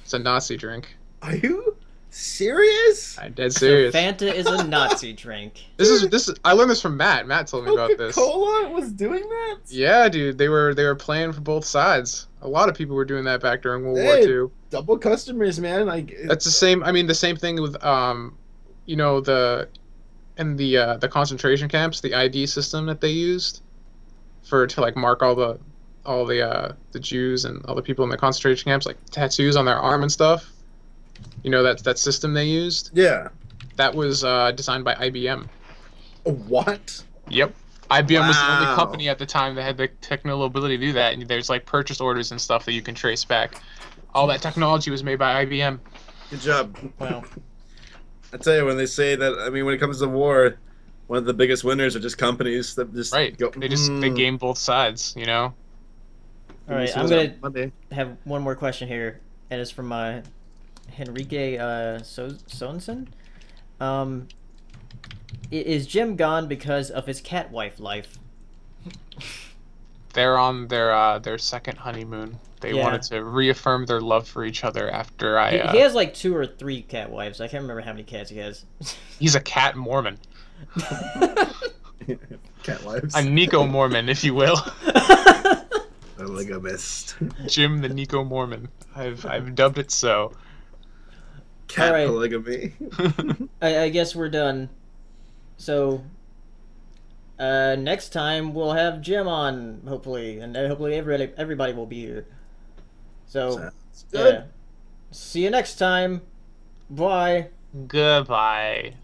It's a Nazi drink. Are you serious? I'm dead serious. So Fanta is a Nazi drink. This is I learned this from Matt. Matt told me about this. Coca-Cola was doing that? Yeah, dude, they were playing for both sides. A lot of people were doing that back during World War Hey, II. double customers, man. Like That's the same. I mean, the same thing with you know, the concentration camps, the ID system that they used to like mark all the Jews and all the people in the concentration camps, like tattoos on their arm and stuff. You know, that system they used. yeah. That was designed by IBM. What? Yep. IBM was the only Wow. company at the time that had the technical ability to do that, and there's like purchase orders and stuff that you can trace back. All that technology was made by IBM. Good job. Wow. I tell you, when they say that, I mean, when it comes to war, one of the biggest winners are just companies that just Right. go. They game both sides, you know? All right, I'm gonna Monday. have one more question here, and it's from Henrique Sorensen. Is Jim gone because of his cat wife life? They're on their second honeymoon. They Yeah. wanted to reaffirm their love for each other after He has like 2 or 3 cat wives. I can't remember how many cats he has. He's a cat Mormon. Cat wives. A Nico Mormon, if you will. Polygamist. Jim the Nico Mormon. I've dubbed it so. Cat All right. polygamy. I guess we're done. So, next time we'll have Jim on, hopefully, and hopefully everybody will be here. So, Sounds good. yeah. See you next time. Bye. Goodbye.